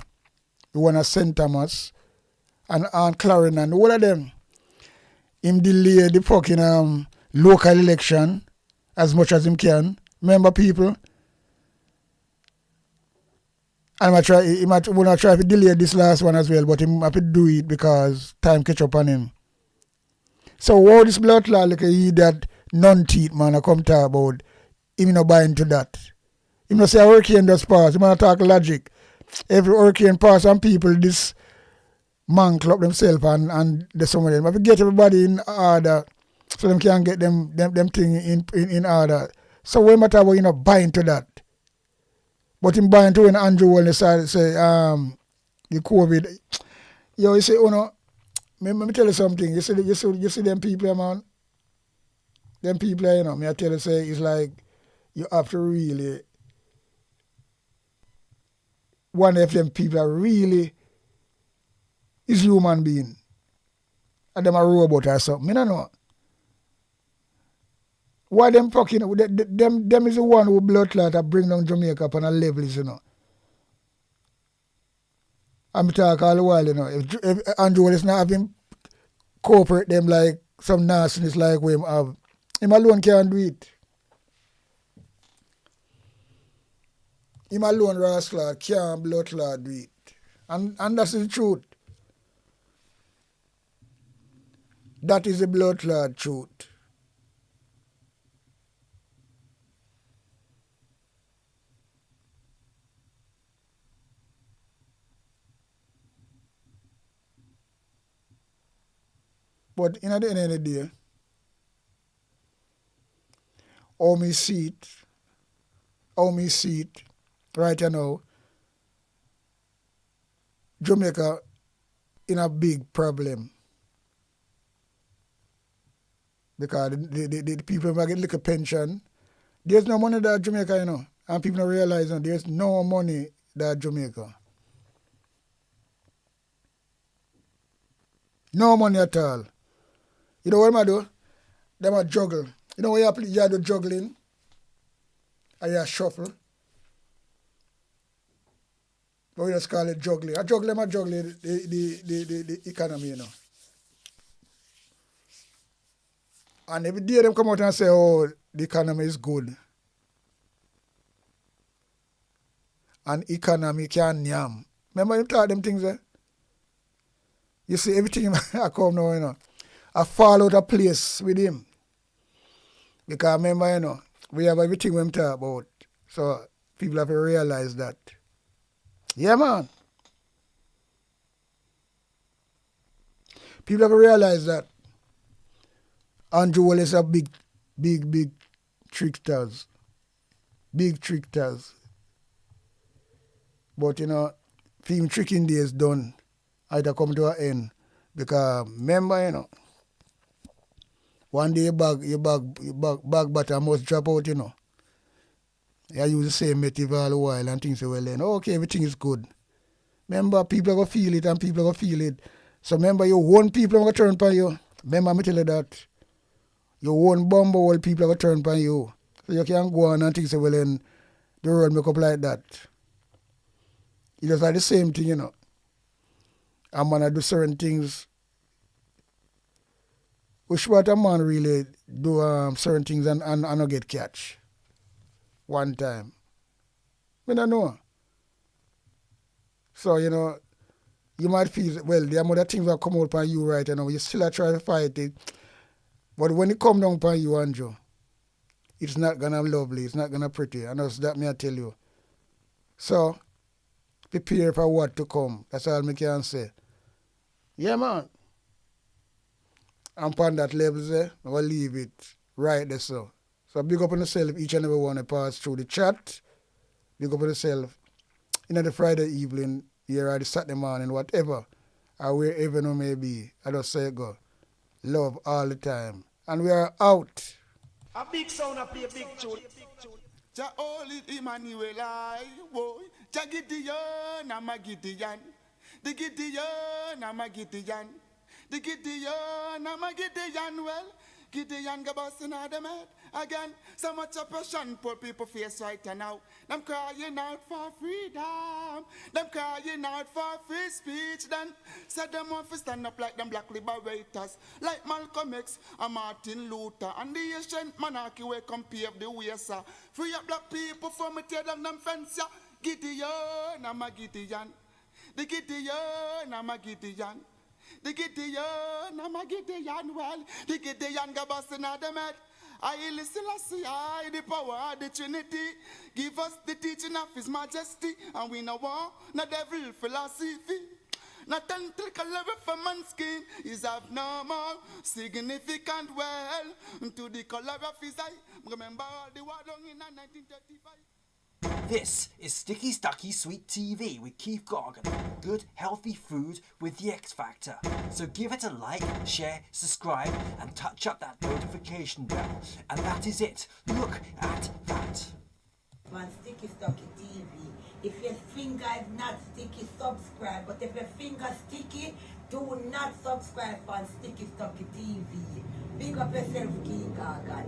The one at St. Thomas and Clarin and all of them. Him delay the fucking local election as much as him can. Remember, people? And he might try to delay this last one as well, but he have to do it because time catch up on him. So all this blood clot like he that non-teeth man I come talk about, him not buy into that. He not say a hurricane does pass, he not talk logic. Every hurricane pass and people this man club themselves and there's some of them. Have to get everybody in order so them can get them thing in order. So we matter about you not buy into that. But in buying to when Andrew Wallace say the COVID, you say, oh no, let me tell you something. You see them people, man. Them people, you know, me I tell you say it's like you have to really one of them people are really is human being. And them a robot or something. I don't know. Why them fucking them is the one who blood clot that bring down Jamaica upon a level, you know. I'm talking all the while, you know. If Andrew Wallace not having cooperate them like some nastiness like we have, him alone can't do it. Him alone rascal can't blood clot do it. And that's the truth. That is the blood clot truth. But in at the end of the day, how me see it right now, Jamaica in a big problem. Because the people who get little pension, there's no money that Jamaica, you know. And people don't realize that there's no money that Jamaica. No money at all. You know what I do? Them a juggle. You know what you do juggling? And you shuffle. But we just call it juggling. I juggle the economy, you know. And every day them come out and say, oh, the economy is good. And economy can yam. Remember you taught them things there? You see everything I come now, you know. I fall out of place with him. Because remember, you know, we have everything we talk about. So people have to realize that. Yeah, man. People have to realize that Andrew Wallace are big tricksters. Big tricksters. But, you know, film tricking days done. Either come to an end. Because remember, you know, one day your bag butter must drop out, you know. You use the same method all the while and things well then. Okay, everything is good. Remember, people are going to feel it and people are going to feel it. So remember, your own people are going to turn upon you. Remember, I'm tell you that. Your own bumble people are going to turn upon you. So you can't go on and things well then the world make up like that. It just like the same thing, you know. I'm going to do certain things which what a man really do certain things and not get catch one time. I don't know. So, you know, you might feel, well, there are other things that come out upon you right now. You still try to fight it. But when it come down upon you, Andrew, it's not going to lovely. It's not going to pretty. And that's that me I tell you. So, prepare for what to come. That's all I can say. Yeah, man. And upon that level there, I will leave it right there, so. So big up on yourself, each and every one that pass through the chat. Big up on yourself. You know, the Friday evening, here or the Saturday morning, whatever, or wherever you may be, I just say go. Love all the time. And we are out. A big sound, I play a big tune. Ja holy Emmanuel, I boy. Ja Gideon, I'm a Gideon. The Gideon, I'm a Gideon. The Gideon, I'm a Gideon. Well, Gideon go busting out the mat again. So much oppression poor people face right now. Them crying out for freedom. Them crying out for free speech. Then said them want to stand up like them black liberators, like Malcolm X and Martin Luther and the ancient monarchy where come pave the way, sir. Free up black people from me tear down them fence, yeah. Gideon, I'm a Gideon. The Gideon, I'm a Gideon. The Gideon, I'm a Gideon, well, the Gideon go busting out the mat. I listen, I see, I the power of the Trinity. Give us the teaching of His Majesty, and we know war, not devil philosophy. Not until level for man's skin is abnormal, significant well, to the color of his eye. Remember all the war done in 1935. This is Sticky Stucky Sweet TV with Keith Gargan. Good, healthy food with the X Factor. So give it a like, share, subscribe, and touch up that notification bell. And that is it. Look at that. On Sticky Stucky TV. If your finger is not sticky, subscribe. But if your finger sticky, do not subscribe on Sticky Stucky TV. Big up yourself, Keith Gargan.